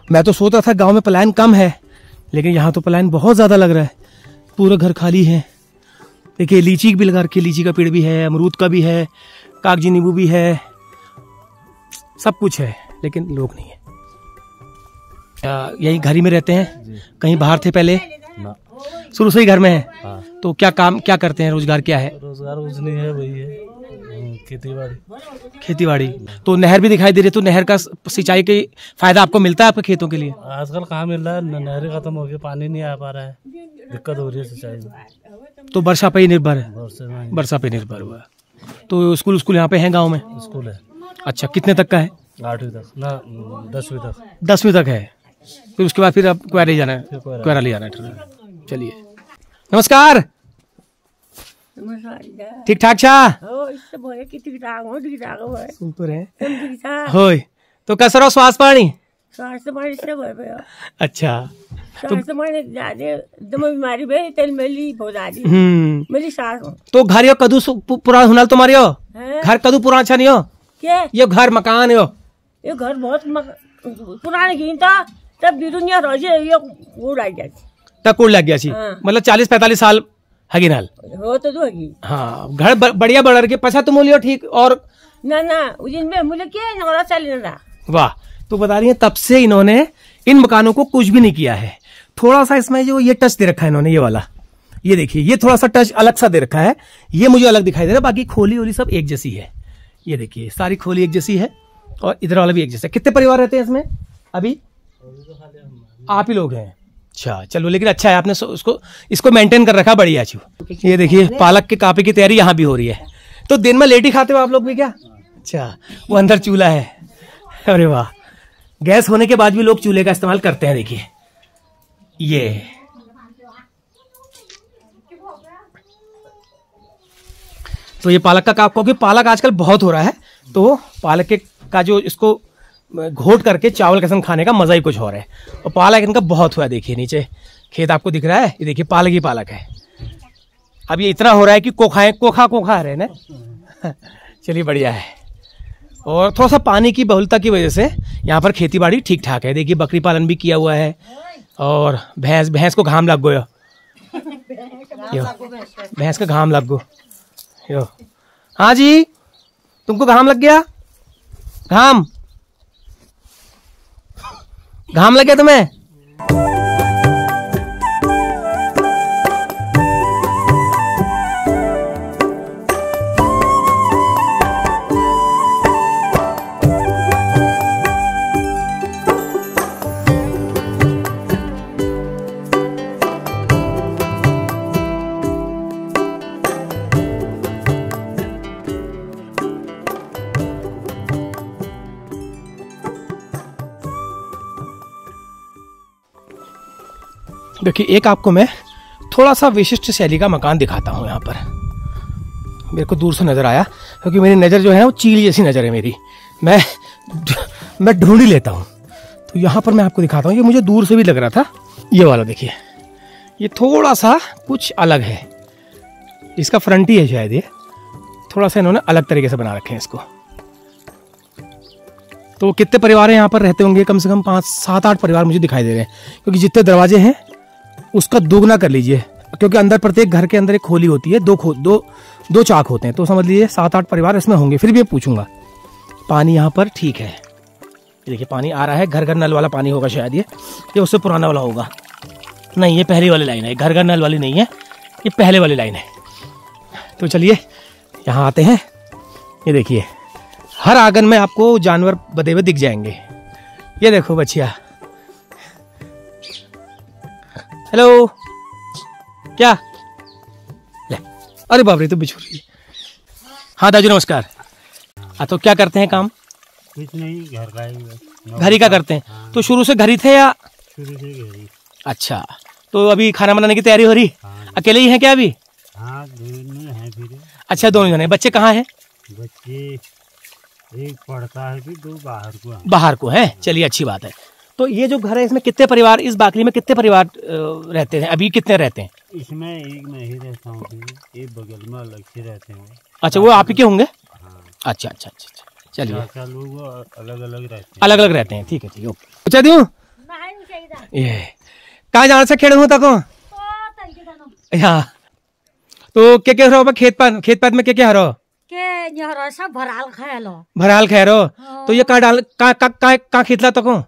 मैं तो सोचा था गांव में पलायन कम है, लेकिन यहाँ तो पलायन बहुत ज़्यादा लग रहा है। पूरा घर खाली है। देखिए, लीची भी लगा रखी है, लीची का पेड़ भी है, अमरूद का भी है, कागजी नींबू भी है, सब कुछ है, लेकिन लोग नहीं है। यही घर ही में रहते हैं? कहीं बाहर थे पहले? शुरू से ही घर में है?
हाँ।
तो क्या काम क्या करते हैं? रोजगार क्या है?
रोजगार कुछ नहीं है, वही है खेती बाड़ी।
तो नहर भी दिखाई दे रही है, तो नहर का सिंचाई के फायदा आपको मिलता है आपके खेतों के लिए?
आजकल कहाँ मिल रहा है, नहरें खत्म हो गई, पानी नहीं आ पा रहा है, दिक्कत हो रही है सिंचाई में।
तो वर्षा पे ही निर्भर है?
वर्षा
वर्षा पे निर्भर हुआ। तो स्कूल यहाँ पे है गाँव में?
स्कूल है।
अच्छा, कितने तक का है?
8वीं तक ना, 10वीं तक।
10वीं तक है। फिर उसके बाद फिर आप क्वारी जाना है? क्वारी जाना है। चलिए, नमस्कार। ठीक ठाक छा? सुपर है। होय, तो कसं राव श्वास पाणी? अच्छा, तो घर यो कदू पुराना होना तुम्हारे हो? घर कदू पुराना अच्छा नहीं हो? ये घर मकान हो?
ये घर बहुत पुराने की था, तब बिरुनिया रोजे ये कूड़ आ गया,
तब कूड़ लग गया सी। मतलब 40-45 साल हगी नाल
हो तो होगी।
हाँ, घर बढ़िया बढ़ के पछा तुम बोलियो ठीक। और
ना उजिन में मुझे क्या नौरा चल रहा।
वाह, तो बता रही है तब से इन्होंने इन मकानों को कुछ भी नहीं किया है। थोड़ा सा इसमें जो ये टच दे रखा है इन्होंने, ये वाला, ये देखिए, ये थोड़ा सा टच अलग सा दे रखा है, ये मुझे अलग दिखाई दे रहा है। बाकी खोली वोली सब एक जैसी है। ये देखिए, सारी खोली एक जैसी है और इधर वाला भी एक जैसा। कितने परिवार रहते हैं इसमें अभी? आप ही लोग हैं? अच्छा, चलो, लेकिन अच्छा है आपने इसको मेंटेन कर रखा, बढ़िया चू। ये देखिए, पालक के कापे की तैयारी यहाँ भी हो रही है। तो दिन में लेट ही खाते हो आप लोग भी क्या? अच्छा, वो अंदर चूल्हा है। अरे वाह, गैस होने के बाद भी लोग चूल्हे का इस्तेमाल करते हैं। देखिए, ये तो ये पालक का काम, क्योंकि पालक आजकल बहुत हो रहा है, तो पालक का जो इसको घोट करके चावल के संग खाने का मजा ही कुछ और है। और पालक इनका बहुत हुआ है। देखिए, नीचे खेत आपको दिख रहा है, ये देखिए पालक ही पालक है। अब ये इतना हो रहा है कि कोखा आ रहे हैं ना। चलिए, बढ़िया है। और थोड़ा सा पानी की बहुलता की वजह से यहाँ पर खेती बाड़ी ठीक ठाक है। देखिए, बकरी पालन भी किया हुआ है और भैंस को घाम लग गयो, भैंस का घाम लग गो यो। हाँ जी, तुमको घाम लग गया? घाम लग गया तुम्हें? देखिए, एक आपको मैं थोड़ा सा विशिष्ट शैली का मकान दिखाता हूँ। यहाँ पर मेरे को दूर से नजर आया, क्योंकि मेरी नज़र जो है वो चील जैसी नज़र है मेरी, मैं ढूंढ ही लेता हूँ। तो यहाँ पर मैं आपको दिखाता हूँ, ये मुझे दूर से भी लग रहा था। ये वाला देखिए, ये थोड़ा सा कुछ अलग है, इसका फ्रंट ही है शायद। ये थोड़ा सा इन्होंने अलग तरीके से बना रखे हैं इसको। तो कितने परिवार यहाँ पर रहते होंगे? कम से कम 5-7-8 परिवार मुझे दिखाई दे रहे हैं, क्योंकि जितने दरवाजे हैं उसका दोगुना कर लीजिए, क्योंकि अंदर प्रत्येक घर के अंदर एक खोली होती है, दो चाक होते हैं, तो समझ लीजिए 7-8 परिवार इसमें होंगे। फिर भी पूछूंगा। पानी यहाँ पर ठीक है, देखिए पानी आ रहा है, घर घर नल वाला पानी होगा शायद। ये उससे पुराना वाला होगा। नहीं, ये पहली वाली लाइन है, घर घर नल वाली नहीं है, ये पहले वाली लाइन है। तो चलिए यहाँ आते हैं। ये देखिए, हर आंगन में आपको जानवर बधे हुए दिख जाएंगे। ये देखो बच्चिया, हेलो, क्या ले? अरे बाप रे, तो बिछुड़ रही है। हाँ दाजू, नमस्कार। हाँ, तो क्या करते हैं काम?
कुछ नहीं, घर का ही
घर ही का करते हैं। तो शुरू से घर ही थे या?
शुरू से घर ही।
अच्छा, तो अभी खाना बनाने की तैयारी हो रही? अकेले ही हैं क्या अभी?
हाँ, दोनों हैं फिर।
अच्छा, दोनों जने। बच्चे कहाँ हैं?
बच्चे एक पढ़ता है, फिर 2 बाहर को हैं।
बाहर को है, चलिए अच्छी बात है। तो ये जो घर है इसमें कितने परिवार, इस बाकली में कितने परिवार रहते हैं? अभी कितने रहते हैं?
इसमें एक मैं ही रहता हूँ, फिर एक बगल में अलग से रहते हैं।
अच्छा, वो आप ही के होंगे?
हाँ।
अच्छा अच्छा अच्छा, चलिए।
लोग अलग अलग रहते हैं।
अलग अलग रहते हैं, ठीक है ठीक है, ओके। अच्छा दूँ ये कहाँ जाना से खेड़ हूँ तक यहाँ। तो क्या क्या रहो खेत पात में क्या क्या रहो?
के सब भराल खायलो।
भराल खैरो। तो ये कहाँ डाल कहाँ खितला तक?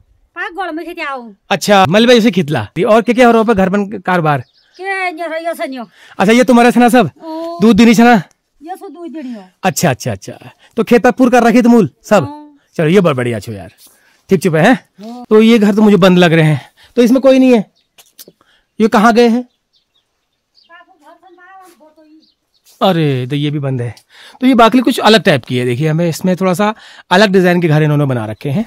गोड़ में खेते आओ।
अच्छा, मलबे जैसे खितला। और क्या क्या हो रहा है घर बन कारोबार? अच्छा, ये तुम्हारा छना सब दूध देनी छना?
ये सो दूध देनी हो।
अच्छा अच्छा अच्छा, तो खेत पर पूर कर रखी तो मूल सब? चलो ये बहुत बढ़िया छो यार, ठीक चुप है। तो ये घर तो मुझे बंद लग रहे हैं, तो इसमें कोई नहीं है। ये कहाँ गए हैं? अरे तो ये भी बंद है। तो ये बाकली कुछ अलग टाइप की है, देखिए हमें इसमें थोड़ा सा अलग डिजाइन के घर इन्होंने बना रखे हैं।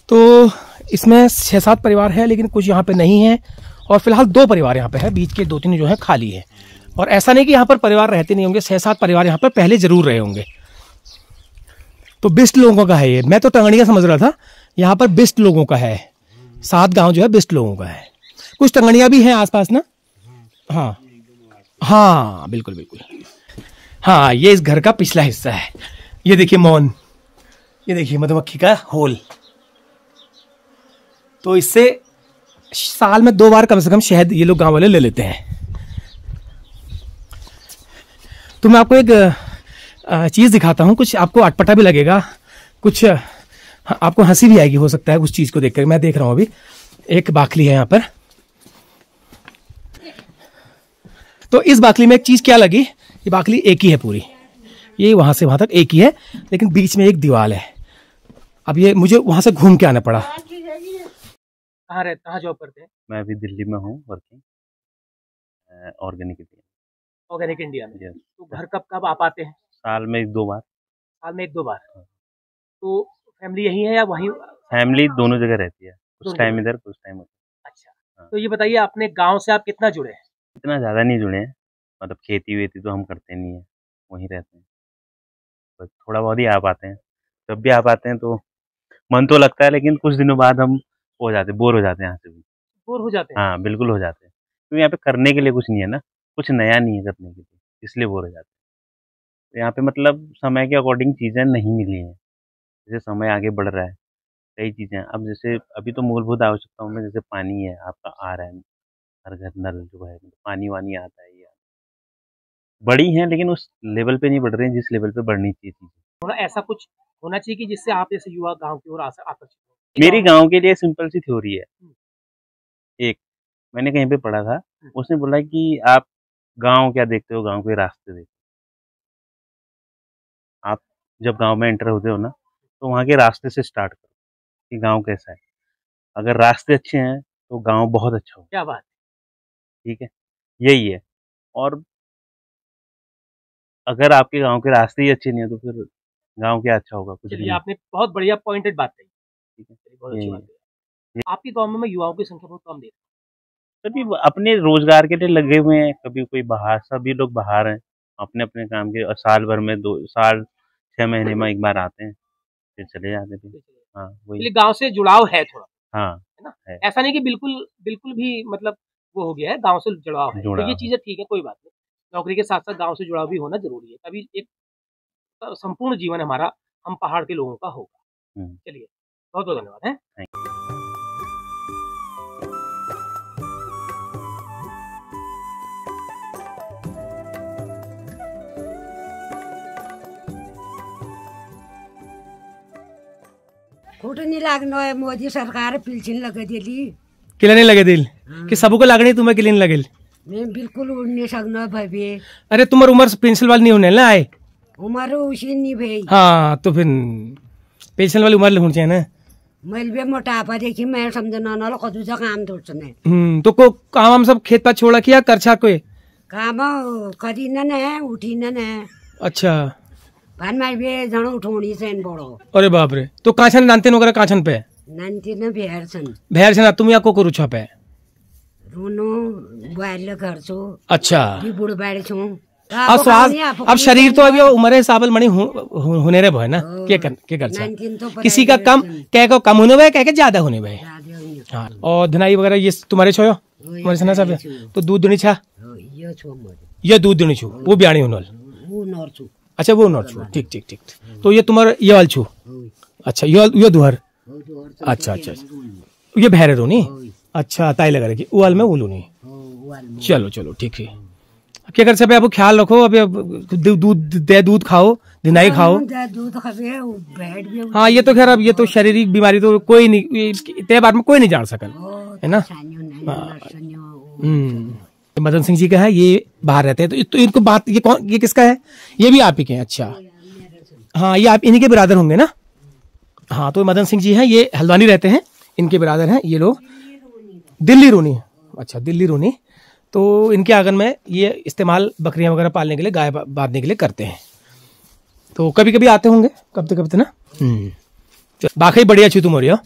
तो इसमें 6-7 परिवार है, लेकिन कुछ यहाँ पे नहीं है। और फिलहाल 2 परिवार यहाँ पे है, बीच के 2-3 जो है खाली है। और ऐसा नहीं कि यहाँ पर परिवार रहते नहीं होंगे, 6-7 परिवार यहाँ पर पहले जरूर रहे होंगे। तो बिस्ट लोगों का है ये, मैं तो टंगड़िया समझ रहा था, यहाँ पर बिस्ट लोगों का है। 7 गांव जो है बिस्ट लोगों का है। कुछ टंगड़िया भी हैं आसपास ना? हाँ हाँ, बिल्कुल बिल्कुल। हाँ, ये इस घर का पिछला हिस्सा है। ये देखिए मौन, ये देखिए मधुमक्खी का होल। तो इससे साल में 2 बार कम से कम शहद ये लोग गांव वाले ले लेते हैं। तो मैं आपको एक चीज़ दिखाता हूँ, कुछ आपको अटपटा भी लगेगा, कुछ आपको हंसी भी आएगी हो सकता है उस चीज़ को देखकर। मैं देख रहा हूँ अभी एक बाकली है यहाँ पर। तो इस बाकली में एक चीज़ क्या लगी, ये बाकली एक ही है पूरी, ये वहाँ से वहाँ तक एक ही है, लेकिन बीच में एक दीवार है। अब ये मुझे वहाँ से घूम के आना पड़ा। कहाँ जॉब करते हैं?
मैं अभी दिल्ली में हूँ, working organic India.
Organic India में?
Yes.
तो घर कब कब आप आते हैं?
साल में 1-2 बार।
साल में 1-2 बार। तो फैमिली यही है या वहीं?
फैमिली दोनों जगह रहती है, कुछ टाइम इधर कुछ टाइम उधर।
अच्छा, तो ये बताइए अपने गांव से आप कितना जुड़े हैं?
इतना ज़्यादा नहीं जुड़े हैं, मतलब खेती वेती तो हम करते नहीं है, वहीं रहते हैं। बस थोड़ा बहुत ही आ पाते हैं, जब भी आ पाते हैं तो मन तो लगता है, लेकिन कुछ दिनों बाद हम हो जाते, बोर हो जाते हैं यहाँ से भी।
बोर हो जाते हैं?
हाँ बिल्कुल हो जाते हैं, क्योंकि यहाँ पे करने के लिए कुछ नहीं है ना, कुछ नया नहीं है करने के लिए, इसलिए बोर हो जाते हैं। तो यहाँ पे मतलब समय के अकॉर्डिंग चीज़ें नहीं मिली हैं, जैसे समय आगे बढ़ रहा है कई चीज़ें। अब जैसे अभी तो मूलभूत आवश्यकताओं में जैसे पानी है आपका आ रहा है, हर घर नल जो है पानी वानी आता है, ये बड़ी हैं, लेकिन उस लेवल पे नहीं बढ़ रही हैं जिस लेवल पे बढ़नी चाहिए चीज़ें।
थोड़ा ऐसा कुछ होना चाहिए कि जिससे आप जैसे युवा गांव की ओर आकर्षित हो।
मेरी गांव के लिए सिंपल सी थ्योरी है, एक मैंने कहीं पे पढ़ा था, उसने बोला कि आप गांव क्या देखते हो, गांव के रास्ते देखते हो। आप जब गांव में एंटर होते हो ना, तो वहाँ के रास्ते से स्टार्ट करो कि गांव कैसा है। अगर रास्ते अच्छे हैं तो गांव बहुत अच्छा हो।
क्या बात,
ठीक है, यही है। और अगर आपके गांव के रास्ते ही अच्छे नहीं है तो फिर गांव क्या अच्छा होगा, कुछ
चलिए
नहीं।
आपने बहुत बढ़िया पॉइंटेड बात कही,
ठीक है,
बहुत अच्छी बात है। आपके गांव में मैं युवाओं की संख्या बहुत कम देखता
कभी अपने रोजगार के लिए लगे हुए हैं, कभी कोई बाहर, सभी लोग बाहर हैं अपने अपने काम के, और साल भर में 2 साल 6 महीने में एक बार आते हैं, फिर चले जाते हैं।
हूँ।
हाँ वही।
इसलिए गांव से जुड़ाव है थोड़ा,
हाँ
है ना?
है।
ऐसा नहीं कि बिल्कुल बिल्कुल भी मतलब वो हो गया है, गांव से जुड़ाव है। तो ये चीजें ठीक है, कोई बात नहीं। नौकरी के साथ साथ गांव से जुड़ाव भी होना जरूरी है, तभी एक संपूर्ण जीवन हमारा हम पहाड़ के लोगों का होगा। चलिए बहुत बहुत धन्यवाद है।
कुठं नाही लागणार, मोदी सरकार पेन्शन लगा दिली,
किला नहीं लगे दिल कि सबको लगनी, तुम्हें किला नहीं लगेल?
मैं बिल्कुल उड़ नहीं सकना भाभी।
अरे तुम्हारी उम्र पेंसिल वाली नहीं होने ना आए,
उम्र उसी नहीं भाई।
हाँ तो फिर पेंसिल वाली उम्र होनी चाहिए ना।
मैले भी मोटापादेखि मैं सम्झना न कदु छ काम थोड्छ ने
तो को काम हम सब खेत पात छोड़ा किया करछा कोई
काम करिन न उठिन न।
अच्छा
भान माई भी जण उठौनी छैन बडो।
अरे बाप रे तो काछन नानतेन वगैरह काछन पे
नानतिन भेर छन्
भेर छन् तुम यहाँ को करू छ पे
रुनु बुहारीले गर्छु।
अच्छा
बुढो बाडी छु
अब स्वास्थ्य अब शरीर तो अभी उम्र साबल मणि होने रे भए ना के कर किसी का कम कह को कम होने भए कह के ज्यादा होने भए। हाँ और धनाई वगैरह ये तुम्हारे छो तुम्हारे सना सब तो दूध दुनी छा ये दूध दुनी छु वो ब्याणी होनल अच्छा वो नॉर छु ठीक ठीक ठीक तो ये तुम्हारा ये वाल छु अच्छा ये दुहर अच्छा अच्छा ये भैरे रोनी अच्छा ताई लगा रखी उवाल में उलू नहीं चलो चलो ठीक है क्या कर सकते अब ख्याल रखो अभी दूध खाओ दिनाई खाओ
दूध खावे बैठ भी।
हाँ ये तो खैर अब ये तो शारीरिक बीमारी तो कोई नहीं तय बार में कोई नहीं जान सकल है ना। मदन सिंह जी का है ये बाहर रहते हैं तो इनको बात ये किसका है ये भी आप ही के हैं। अच्छा हाँ ये आप इन्हीं के बिरादर होंगे ना। हाँ तो मदन सिंह जी हैं ये हल्द्वानी रहते हैं इनके बिरादर हैं ये लोग दिल्ली रोनी। अच्छा दिल्ली रोनी तो इनके आंगन में ये इस्तेमाल बकरियां वगैरह पालने के लिए गाय बांधने के लिए करते हैं तो कभी कभी आते होंगे कब तक ना। बाकी बढ़िया छू तुम हो रही हो।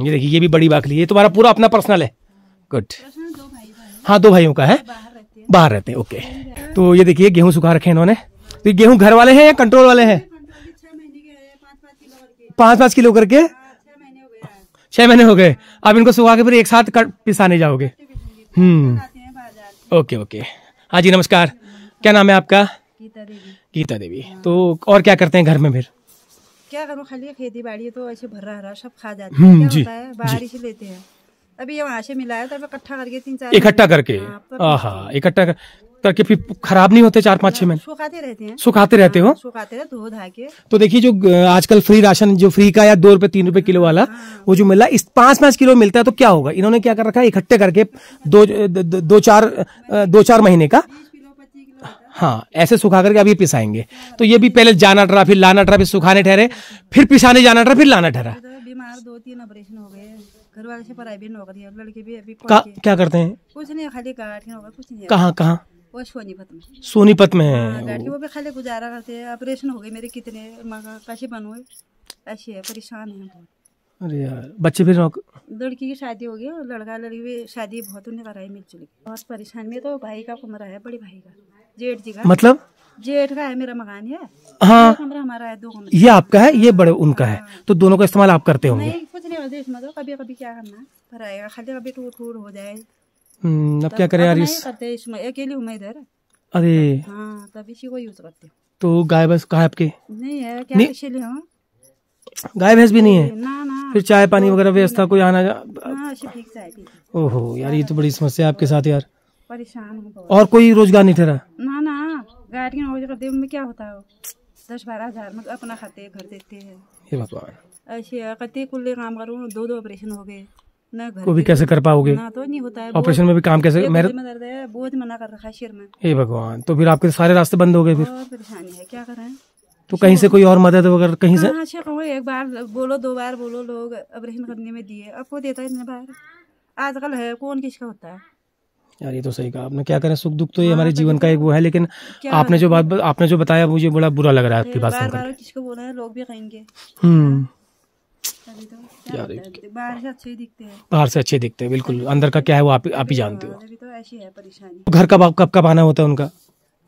ये देखिए ये भी बड़ी बाकली ये तुम्हारा पूरा अपना पर्सनल है। गुड हाँ 2 भाइयों का है बाहर रहते हैं ओके। तो ये देखिए गेहूं सुखा रखे इन्होंने तो गेहूं घर वाले हैं या कंट्रोल वाले हैं 5-5 किलो करके 6 महीने हो गए अब इनको सुखा के फिर एक साथ पिसाने जाओगे। ओके ओके हाँ जी नमस्कार क्या नाम है आपका गीता देवी तो और क्या करते हैं घर में फिर
क्या करूँ खाली खेती बाड़ी तो ऐसे भर्रा हरा सब खा जाते हैं क्या होता है बाहर से लेते हैं अभी ये वहाँ से मिला है तो इकट्ठा करके 3-4
इकट्ठा करके इकट्ठा करके फिर खराब नहीं होते 4-5-6 महीने
सुखाते रहते हैं
सुखाते रहते हो
सुखाते रहते धो धा के। तो
देखिए जो आजकल फ्री राशन जो फ्री का या 2 रुपए 3 रुपए किलो वाला वो जो मिला इस 5-5 किलो मिलता है तो क्या होगा इन्होंने क्या कर रखा है इकट्ठे करके 2-4 महीने का हाँ ऐसे सुखा करके अभी पिसाएंगे तो ये भी पहले जाना टरा फिर लाना टरा फिर सुखाने ठहरे फिर पिसाने जाना टरा फिर लाना ठहरा।
बीमार 2-3 ऑपरेशन हो गए घर वाले से प्राइवेट नौकरी है लड़के भी अभी
क्या करते हैं
कुछ नहीं खाली गार्ड होगा कुछ नहीं।
कहाँ
वो सोनीपत में
है
लड़की वो भी खाली गुजारा करते हैं ऑपरेशन हो गए मेरे कितने कैसे बनोए ऐसे है परेशान है बहुत।
अरे यार बच्चे फिर
लड़की की शादी हो गई और लड़का लड़की भी शादी बहुत उन्हें कराई मिल चुकी बहुत परेशान में तो भाई का कमरा है बड़े भाई का जेठ जी का
मतलब
जेठ का है मेरा मकान है
हाँ
कमरा हमारा है 2 कमरे
ये आपका है ये बड़े उनका है तो दोनों का इस्तेमाल आप करते होंगे।
नहीं कुछ नहीं होता इसमें तो कभी कभी क्या करना पर आएगा खाली कभी टूट हो जाए
अब क्या करें यार
नहीं करते इसमें अकेली हूँ मैं इधर।
अरे
हाँ तब इसी को यूज करते हो
तो गाय भैंस कहाँ आपके
नहीं है क्या इसीलिए हाँ
गाय भैंस भी नहीं है
ना
फिर चाय पानी वगैरह व्यवस्था कोई आना
ओहो
यार ये तो बड़ी समस्या है आपके साथ यार
परेशान हूँ
और कोई रोजगार नहीं ठहरा
ना गाड़ी करते उनमें क्या होता है 10-12 हजार में अपना खाते घर देते हैं ऐसे कहते कुल्ले काम करूँ 2 ऑपरेशन हो गए ना घर
वो भी कैसे कर पाओगे
ना तो नहीं होता है
ऑपरेशन में भी काम कैसे
मेरे दर्द है बहुत मना कर रखा है सिर में।
हे भगवान तो फिर आपके सारे रास्ते बंद हो गए फिर
परेशानी है क्या करें
तो कहीं से कोई और मदद वगैरह कहीं से
एक बार बोलो 2 बार बोलो लोग ऑपरेशन करने में दिए अब को देता है इतने बार आजकल है कौन किसका होता है
यार ये तो सही कहा आपने क्या करें सुख दुख तो ये हमारे जीवन का एक वो है लेकिन आपने जो बताया मुझे बड़ा बुरा लग रहा है आपकी बात सुनकर
किसको बोला है लोग भी कहेंगे बाहर से अच्छे दिखते हैं बिल्कुल अंदर का क्या है वो आप ही जानते हो। तो ऐसी है परेशानी।
घर कब आना होता है उनका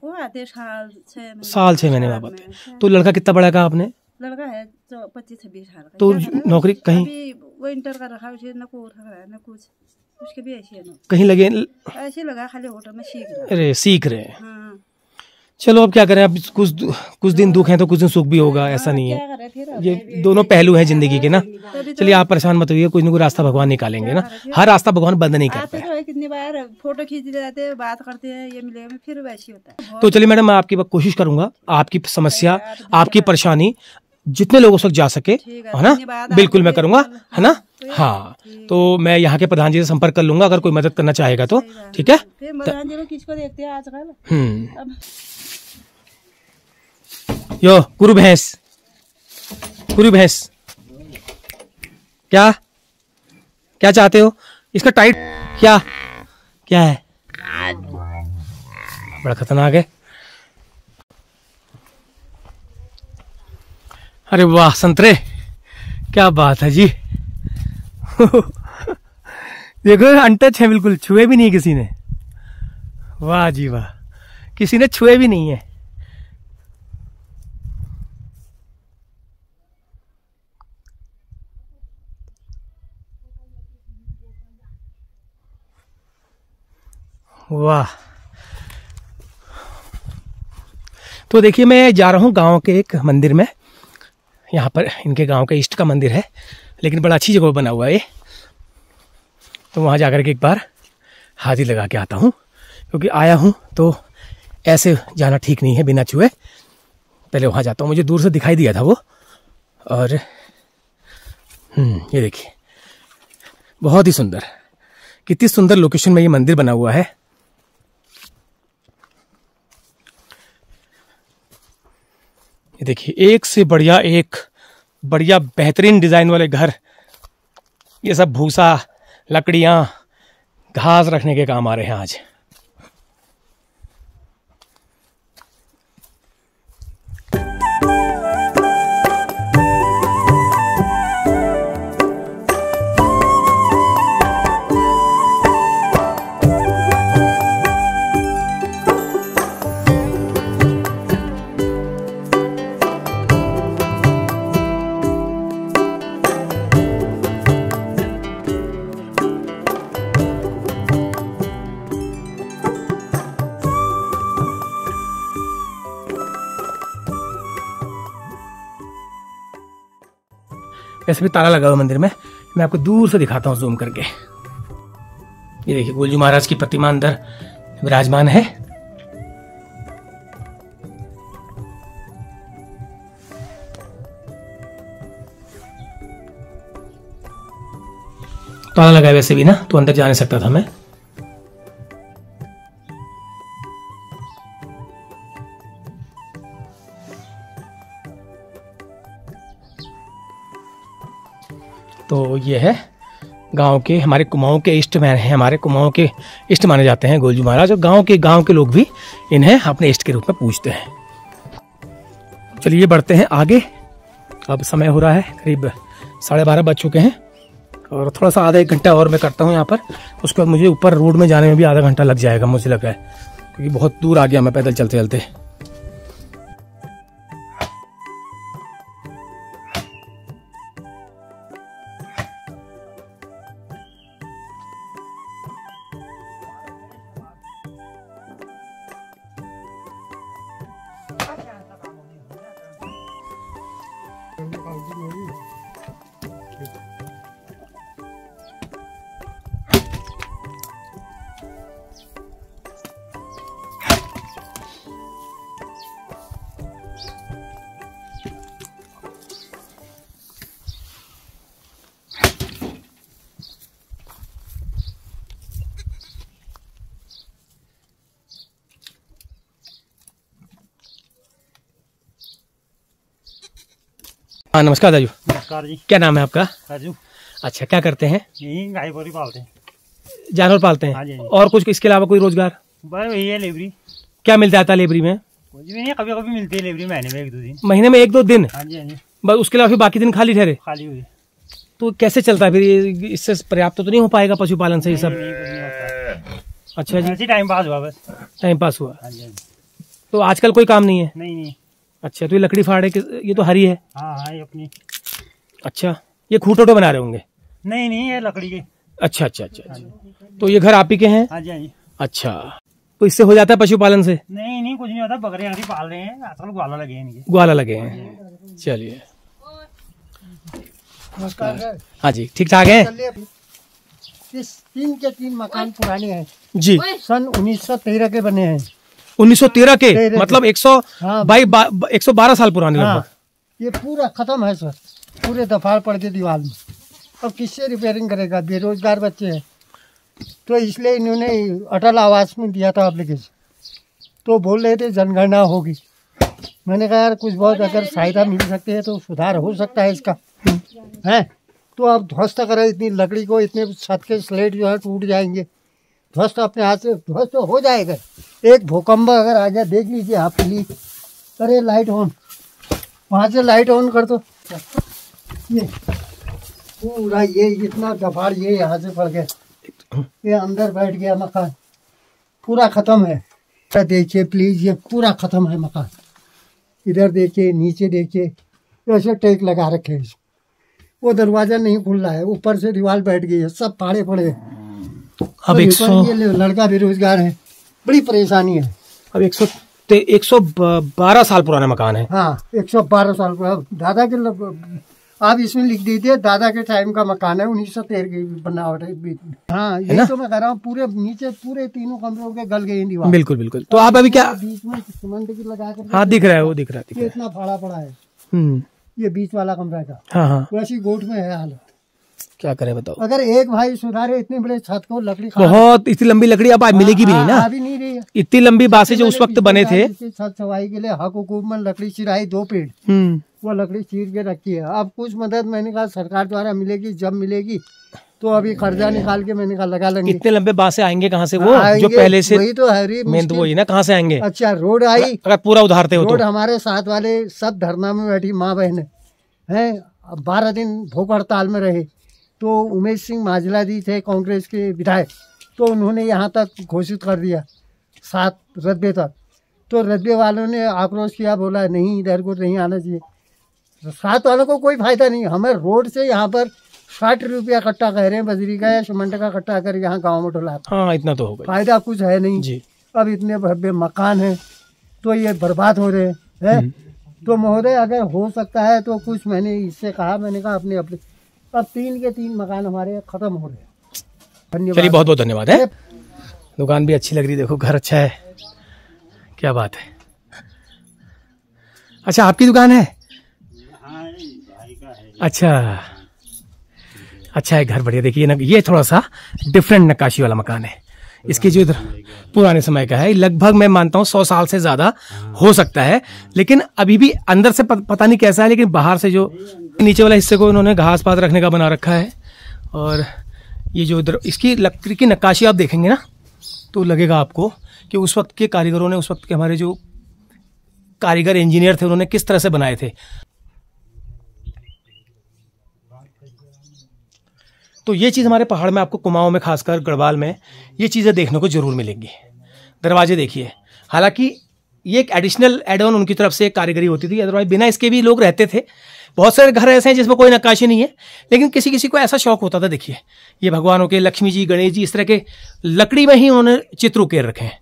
वो आते
साल 6 महीने बाद आते हैं। तो लड़का कितना बड़ा का आपने
लड़का है 25-26 साल का
तो नौकरी कहीं
वो इंटर कर रखा उसे न कुछ उसके भी ऐसी है
कहीं लगे
ऐसे लगा खाली होटल में
सीख रहे हैं। चलो अब क्या करें अब कुछ दिन दुख है तो कुछ दिन सुख भी होगा ऐसा नहीं है ये दोनों पहलू हैं जिंदगी के ना। चलिए आप परेशान मत होइए कोई ना कोई रास्ता भगवान निकालेंगे ना हर रास्ता भगवान बंद नहीं करते हैं।
कितनी बार फोटो खींच जाते हैं बात करते हैं ये मिलेगा फिर वैसे होता है।
तो चलिए मैडम मैं आपकी कोशिश करूंगा आपकी समस्या आपकी परेशानी जितने लोगों तक जा सके है ना बिल्कुल मैं करूंगा है ना। हाँ तो मैं यहाँ के प्रधान जी से संपर्क कर लूंगा अगर कोई मदद करना चाहेगा तो ठीक है।
किसको देखते हैं आजकल
यो गुरु भैंस क्या क्या चाहते हो? इसका टाइट क्या क्या है? बड़ा खतरनाक है। अरे वाह संतरे, क्या बात है जी। देखो अनटच है, बिल्कुल छुए भी नहीं किसी ने। वाह जी वाह, किसी ने छुए भी नहीं है। वाह। तो देखिए मैं जा रहा हूँ गांव के एक मंदिर में। यहाँ पर इनके गांव के इष्ट का मंदिर है, लेकिन बड़ा अच्छी जगह बना हुआ है ये। तो वहाँ जाकर के एक बार हाजिर लगा के आता हूँ, क्योंकि आया हूँ तो ऐसे जाना ठीक नहीं है बिना छुए। पहले वहाँ जाता हूँ। मुझे दूर से दिखाई दिया था वो। और ये देखिए बहुत ही सुंदर, कितनी सुंदर लोकेशन में ये मंदिर बना हुआ है। ये देखिए एक से बढ़िया एक बढ़िया बेहतरीन डिजाइन वाले घर। ये सब भूसा, लकड़ियां, घास रखने के काम आ रहे हैं आज। वैसे भी ताला लगा हुआ मंदिर में। मैं आपको दूर से दिखाता हूँ जूम करके। ये देखिए गोलजू महाराज की प्रतिमा अंदर विराजमान है। ताला लगा है वैसे भी ना, तो अंदर जा नहीं सकता था मैं। तो ये है गांव के, हमारे कुमाऊं के इष्ट मैन हैं, हमारे कुमाऊं के इष्ट माने जाते हैं गोलजू महाराज। और गांव के लोग भी इन्हें अपने इष्ट के रूप में पूजते हैं। चलिए बढ़ते हैं आगे। अब समय हो रहा है करीब 12:30 बज चुके हैं, और थोड़ा सा आधा 1 घंटा और मैं करता हूँ यहाँ पर। उसके बाद मुझे ऊपर रोड में जाने में भी आधा घंटा लग जाएगा मुझे लग रहा है, क्योंकि बहुत दूर आ गया मैं पैदल चलते चलते। हाँ नमस्कार दाजू।
नमस्कार जी।
क्या नाम है आपका?
राजू।
अच्छा, क्या करते हैं?
यही गाय गोरी पालते हैं।
जानवर पालते हैं?
हाँ जी।
और कुछ इसके अलावा कोई रोजगार?
बस वही है लेबरी।
क्या मिल जाता है लेबरी में?
कुछ भी नहीं, कभी कभी मिलती है लेबरी, महीने में 1-2 दिन।
महीने में 1-2 दिन?
हाँ जी हाँ जी।
बस उसके अलावा फिर बाकी दिन खाली ठहरे?
खाली हुई।
तो कैसे चलता है फिर? इससे पर्याप्त तो नहीं हो पाएगा पशुपालन से ये सब? अच्छा जी,
टाइम पास हुआ, बस
टाइम पास हुआ।
हाँ जी।
तो आजकल कोई काम नहीं है?
नहीं।
अच्छा, तो ये लकड़ी फाड़े ये तो हरी है?
हाँ ये अपनी।
अच्छा, ये खूंटों बना रहे होंगे?
नहीं, ये लकड़ी के।
अच्छा। तो ये घर आप ही के हैं?
हाँ जी।
अच्छा, तो इससे हो जाता है पशुपालन से?
नहीं, कुछ नहीं होता। बकरे आदि पाल रहे हैं आजकल, ग्वाला लगे हैं।
ग्वाला लगे हैं। चलिए,
नमस्कार।
हाँ जी, ठीक ठाक है।
3 मकान पुराने हैं
जी,
सन 1913 के बने हैं।
1913 के? मतलब 112 साल पुराने लगभग।
ये पूरा खत्म है सर, पूरे दफाड़ पड़ के दीवार में। अब किससे रिपेयरिंग करेगा? बेरोजगार बच्चे हैं, तो इसलिए इन्होंने अटल आवास में दिया था एप्लीकेशन। तो बोल रहे थे जनगणना होगी। मैंने कहा यार कुछ बहुत अगर सहायता मिल सकती है तो सुधार हो सकता है इसका, है। तो आप ध्वस्त करें इतनी लकड़ी को, इतने छत के स्लेट जो है टूट जाएंगे, ध्वस्त अपने हाथ से ध्वस्त तो हो जाएगा। एक भूकंप अगर आ गया, देख लीजिए आप प्लीज। अरे लाइट ऑन, वहाँ से लाइट ऑन कर दो। ये पूरा ये इतना गफाड़ ये यहाँ से पड़ गया, ये अंदर बैठ गया मकान, पूरा खत्म है। देखिए प्लीज, ये पूरा खत्म है मकान। इधर देखिए, नीचे देखिए, ऐसे टेक लगा रखे हैं। वो दरवाजा नहीं खुल रहा है, ऊपर से दीवार बैठ गई है, सब फाड़े पड़े हैं।
अब 100
ये लड़का बेरोजगार है, बड़ी परेशानी है।
अब 112 साल पुराना मकान है।
हाँ 112 साल पुराना। दादा के आप इसमें लिख दीजिए, दादा के टाइम का मकान है, 1913 की बनावट है। हाँ ये तो मैं कह रहा हूँ, पूरे नीचे पूरे तीनों कमरों के गल गए दीवार।
बिल्कुल बिल्कुल। तो आप अभी क्या
बीच में सीमेंट की लगा कर,
हाँ दिख रहा है, वो दिख रहा है,
इतना फाड़ा पड़ा है।
हम्म,
ये बीच वाला कमरा का,
हाँ हाँ,
वैसी गोट में है हालत।
क्या करे बताओ।
अगर एक भाई सुधारे इतने बड़े छत को, लकड़ी
बहुत इतनी लंबी लकड़ी अब मिलेगी भी नहीं ना,
अभी नहीं रही है।
इतनी लंबी बासें जो उस वक्त बने थे।
छत सवाई के लिए हक हुकूक में लकड़ी चिराई 2 पेड़, वो लकड़ी चीर के रखी है। अब कुछ मदद मैंने कहा सरकार द्वारा मिलेगी, जब मिलेगी तो अभी कर्जा निकाल के मैंने कहा लगा लेंगे।
इतने लंबे बासें आएंगे कहाँ से, वो जो पहले से,
वही तो है
मेन तो वही ना, कहाँ से आएंगे।
अच्छा रोड आई,
अगर पूरा उधारते हो तो।
रोड हमारे साथ वाले सब धरना में बैठी माँ बहन है, 12 दिन भूख हड़ताल में रहे। तो उमेश सिंह माजला जी थे कांग्रेस के विधायक, तो उन्होंने यहाँ तक घोषित कर दिया 7 रद्बे तक। तो रद्बे वालों ने आक्रोश किया, बोला नहीं इधर को नहीं आना चाहिए। 7 वालों को कोई फायदा नहीं, हमें रोड से यहाँ पर 60 रुपया कट्टा कह रहे हैं बजरी का या सीमेंट का कट्टा कर यहाँ गाँव में ढुला।
हाँ इतना तो होगा,
फायदा कुछ है नहीं
जी।
अब इतने भव्य मकान हैं तो ये बर्बाद हो रहे हैं। तो महोदय अगर हो सकता है तो कुछ, मैंने इससे कहा, मैंने कहा अपने अब 3 के 3 मकान हमारे खत्म हो रहे हैं। धन्यवाद।
चलिए बहुत बहुत धन्यवाद है। दुकान भी अच्छी लग रही, देखो घर अच्छा है, क्या बात है। अच्छा आपकी दुकान है? अच्छा अच्छा है, घर बढ़िया। देखिए ये थोड़ा सा डिफरेंट नक्काशी वाला मकान है। इसकी जो इधर पुराने समय का है, लगभग मैं मानता हूँ 100 साल से ज्यादा हो सकता है, लेकिन अभी भी अंदर से पता नहीं कैसा है, लेकिन बाहर से जो नीचे वाला हिस्से को इन्होंने घास पात रखने का बना रखा है। और ये जो इधर इसकी लकड़ी की नक्काशी आप देखेंगे ना, तो लगेगा आपको कि उस वक्त के कारीगरों ने, उस वक्त के हमारे जो कारीगर इंजीनियर थे, उन्होंने किस तरह से बनाए थे। तो ये चीज़ हमारे पहाड़ में, आपको कुमाऊं में, खासकर गढ़वाल में ये चीज़ें देखने को जरूर मिलेंगी। दरवाजे देखिए, हालांकि ये एक एडिशनल एड ऑन उनकी तरफ से एक कारीगरी होती थी, अदरवाइज बिना इसके भी लोग रहते थे। बहुत सारे घर ऐसे हैं जिसमें कोई नक्काशी नहीं है, लेकिन किसी किसी को ऐसा शौक होता था। देखिए ये भगवानों के, लक्ष्मी जी, गणेश जी, इस तरह के लकड़ी में ही उन्होंने चित्र उकेर रखे हैं,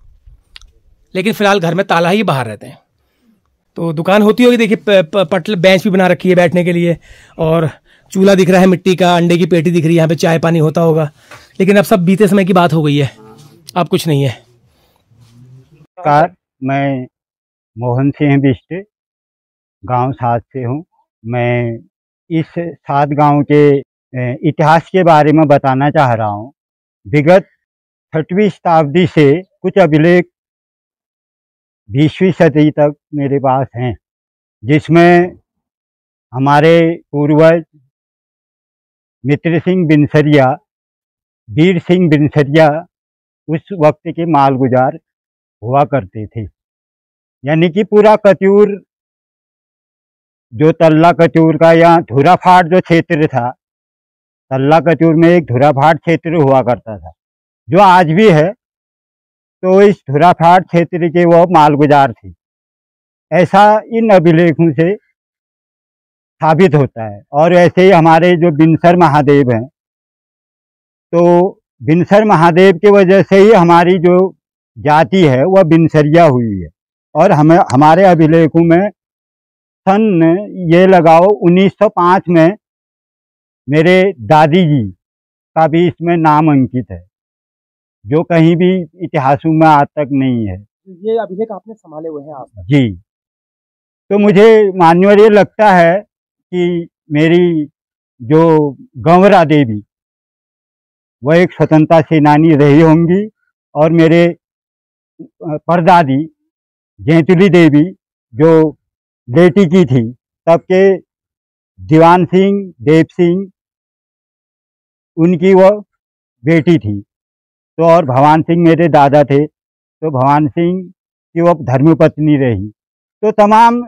लेकिन फिलहाल घर में ताला ही बाहर रहते हैं। तो दुकान होती होगी, देखिए पटल बेंच भी बना रखी है बैठने के लिए, और चूल्हा दिख रहा है मिट्टी का, अंडे की पेटी दिख रही है, यहाँ पे चाय पानी होता होगा, लेकिन अब सब बीते समय की बात हो गई है, अब कुछ नहीं है।
मैं मोहन सिंह बिष्ट गांव 7 से हूँ। मैं इस 7 गांव के इतिहास के बारे में बताना चाह रहा हूँ। विगत 6वीं शताब्दी से कुछ अभिलेख 20वीं सदी तक मेरे पास हैं, जिसमें हमारे पूर्वज मित्र सिंह बिनसरिया, वीर सिंह बिनसरिया उस वक्त के मालगुजार हुआ करते थे। यानी कि पूरा कत्यूर, जो तल्ला कत्यूर का या धुराफाट जो क्षेत्र था, तल्ला कत्यूर में एक धुराफाट क्षेत्र हुआ करता था, जो आज भी है। तो इस धुराफाट क्षेत्र के वो मालगुजार थे, ऐसा इन अभिलेखों से साबित होता है। और ऐसे ही हमारे जो बिनसर महादेव हैं, तो बिनसर महादेव की वजह से ही हमारी जो जाति है वह बिनसरिया हुई है। और हमारे अभिलेखों में सन ये लगाओ 1905 में मेरे दादी जी का भी इसमें नाम अंकित है, जो कहीं भी इतिहासों में आज तक नहीं है।
ये अभिलेख आपने संभाले हुए हैं आप?
जी। तो मुझे मान्यवर ये लगता है कि मेरी जो गंवरा देवी, वह एक स्वतंत्रता सेनानी रही होंगी, और मेरे परदादी जैतुली देवी जो बेटी की थी, तब के दीवान सिंह, देव सिंह उनकी वो बेटी थी। तो और भवान सिंह मेरे दादा थे, तो भवान सिंह की वो धर्मपत्नी रही। तो तमाम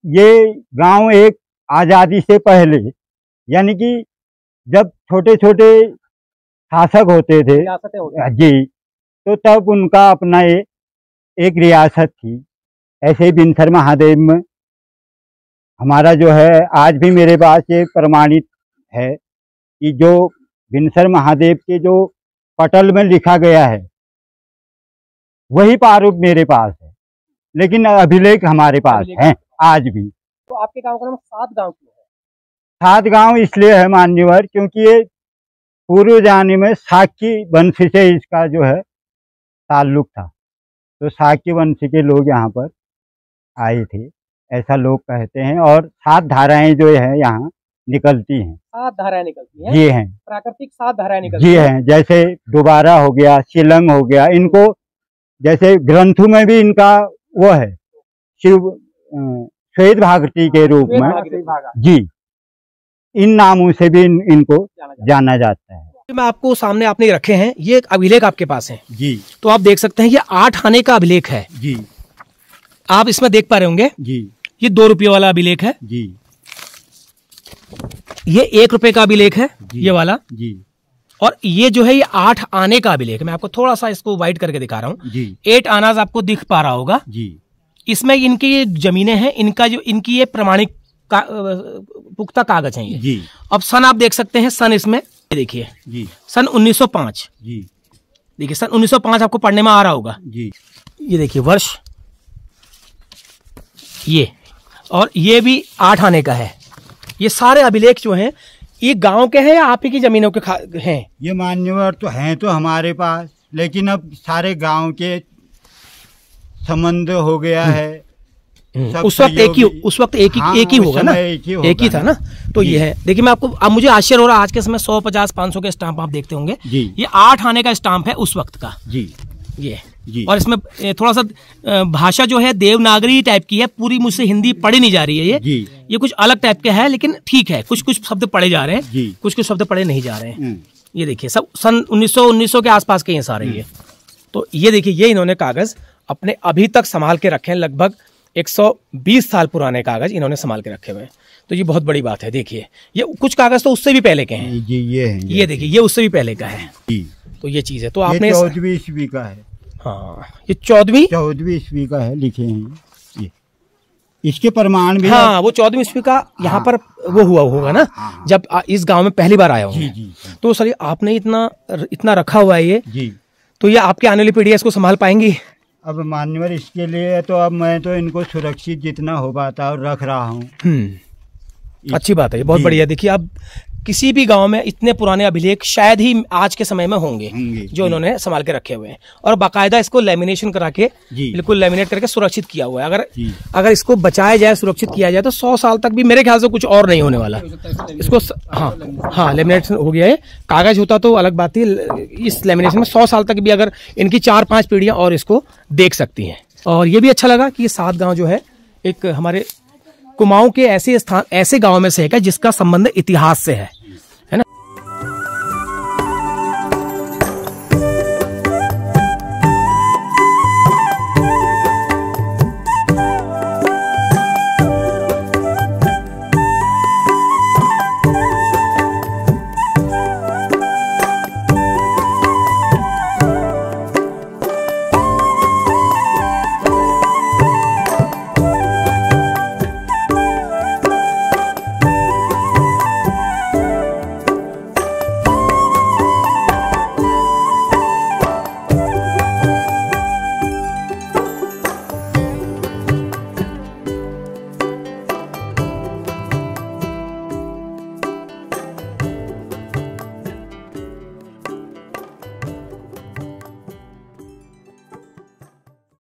ये गांव एक आज़ादी से पहले, यानी कि जब छोटे छोटे शासक होते थे जी, तो तब उनका अपना एक रियासत थी। ऐसे ही बिनसर महादेव में हमारा जो है, आज भी मेरे पास ये प्रमाणित है कि जो बिनसर महादेव के जो पटल में लिखा गया है वही प्रारूप मेरे पास है, लेकिन अभिलेख हमारे पास है आज भी।
तो आपके गांव का नाम 7 गांव क्यों है?
7 गांव इसलिए है मान्यवर, क्योंकि ये पूर्व जाने में शाक्य वंश से इसका जो है ताल्लुक था। तो शाक्य वंश के लोग यहाँ पर आए थे, ऐसा लोग कहते हैं। और 7 धाराएं जो है यहाँ निकलती हैं।
7 धाराएं निकलती हैं?
जी हैं,
प्राकृतिक 7 धाराएं निकलती
जी हैं। जैसे दोबारा हो गया, शिलंग हो गया, इनको जैसे ग्रंथों में भी इनका वो है, शिव श्वेत भागवती के रूप में जी, इन नामों से भी इनको जाना जाता है।
मैं आपको सामने आपने रखे हैं, ये एक अभिलेख आपके पास है
जी।
तो आप देख सकते हैं ये 8 आने का अभिलेख है
जी।
आप इसमें देख पा रहे होंगे
जी।
ये 2 रुपये वाला अभिलेख है
जी।
ये 1 रुपए का अभिलेख है ये वाला
जी।
और ये जो है ये 8 आने का अभिलेख है। मैं आपको थोड़ा सा इसको वाइड करके दिखा रहा हूँ
जी।
8 आनाज आपको दिख पा रहा होगा
जी।
इसमें इनकी ये जमीनें हैं, इनका जो इनकी ये प्रमाणिक पुख्ता कागज हैं ये
जी।
अब सन आप देख सकते हैं, सन इसमें देखिए
जी,
सन 1905
जी।
देखिए सन 1905 आपको पढ़ने में आ रहा होगा
जी।
ये देखिए वर्ष ये, और ये भी 8 आने का है। ये सारे अभिलेख जो हैं ये गांव के हैं या आप ही की जमीनों के हैं?
ये मान्यवर तो हैं तो हमारे पास, लेकिन अब सारे गांव के संबंध हो गया है।
उस वक्त एक ही होगा ना, एक ही था ना। तो ये है, देखिए मैं आपको, अब मुझे आश्चर्य हो रहा है, आज के समय 100, 50, 500 के स्टाम्प आप देखते होंगे, ये 8 आने का स्टाम्प है उस वक्त का
जी।
ये
जी।
और इसमें थोड़ा सा भाषा जो है देवनागरी टाइप की है, पूरी मुझसे हिंदी पढ़ी नहीं जा रही है ये
जी।
ये कुछ अलग टाइप के है, लेकिन ठीक है, कुछ कुछ शब्द पढ़े जा रहे हैं
जी।
कुछ कुछ शब्द पढ़े नहीं जा रहे हैं। ये देखिए सब सन 1900 के आसपास के ये सारे ये। तो ये देखिए ये इन्होंने कागज अपने अभी तक संभाल के रखे हैं, लगभग 120 साल पुराने कागज इन्होंने संभाल के रखे हुए हैं। तो ये बहुत बड़ी बात है। देखिए ये कुछ कागज तो उससे भी पहले के हैं
जी। ये
देखिए ये उससे भी पहले का है
जी।
तो ये चीज है। तो आपने
14वीं ईस्वी का है।
हाँ ये 14वीं
ईस्वी का है, लिखे हैं ये, इसके प्रमाण भी।
हाँ वो 14वीं ईस्वी का यहाँ पर वो हुआ होगा ना, जब इस गांव में पहली बार आया होंगे। तो सर आपने इतना रखा हुआ है ये जी, तो ये आपके आने वाली पीढ़ी इसको संभाल पाएंगी?
अब मान्यवर इसके लिए तो अब मैं तो इनको सुरक्षित जितना हो पाता और रख रहा हूँ।
अच्छी बात है, ये बहुत बढ़िया। देखिए अब किसी भी गांव में इतने पुराने अभिलेख शायद ही आज के समय में होंगे जो इन्होंने संभाल के रखे हुए हैं, और बाकायदा इसको लेमिनेशन करा के बिल्कुल लेमिनेट करके सुरक्षित किया हुआ है। अगर इसको बचाया जाए, सुरक्षित किया जाए तो 100 साल तक भी मेरे ख्याल से कुछ और नहीं होने वाला इसको। हाँ लेमिनेशन हो गया है, कागज होता तो अलग बात थी। इस लेमिनेशन में 100 साल तक भी अगर इनकी 4-5 पीढ़ियां और इसको देख सकती हैं। और ये भी अच्छा लगा कि ये 7 गाँव जो है एक हमारे कुमाऊं के ऐसे स्थान, ऐसे गाँव में से है जिसका संबंध इतिहास से है।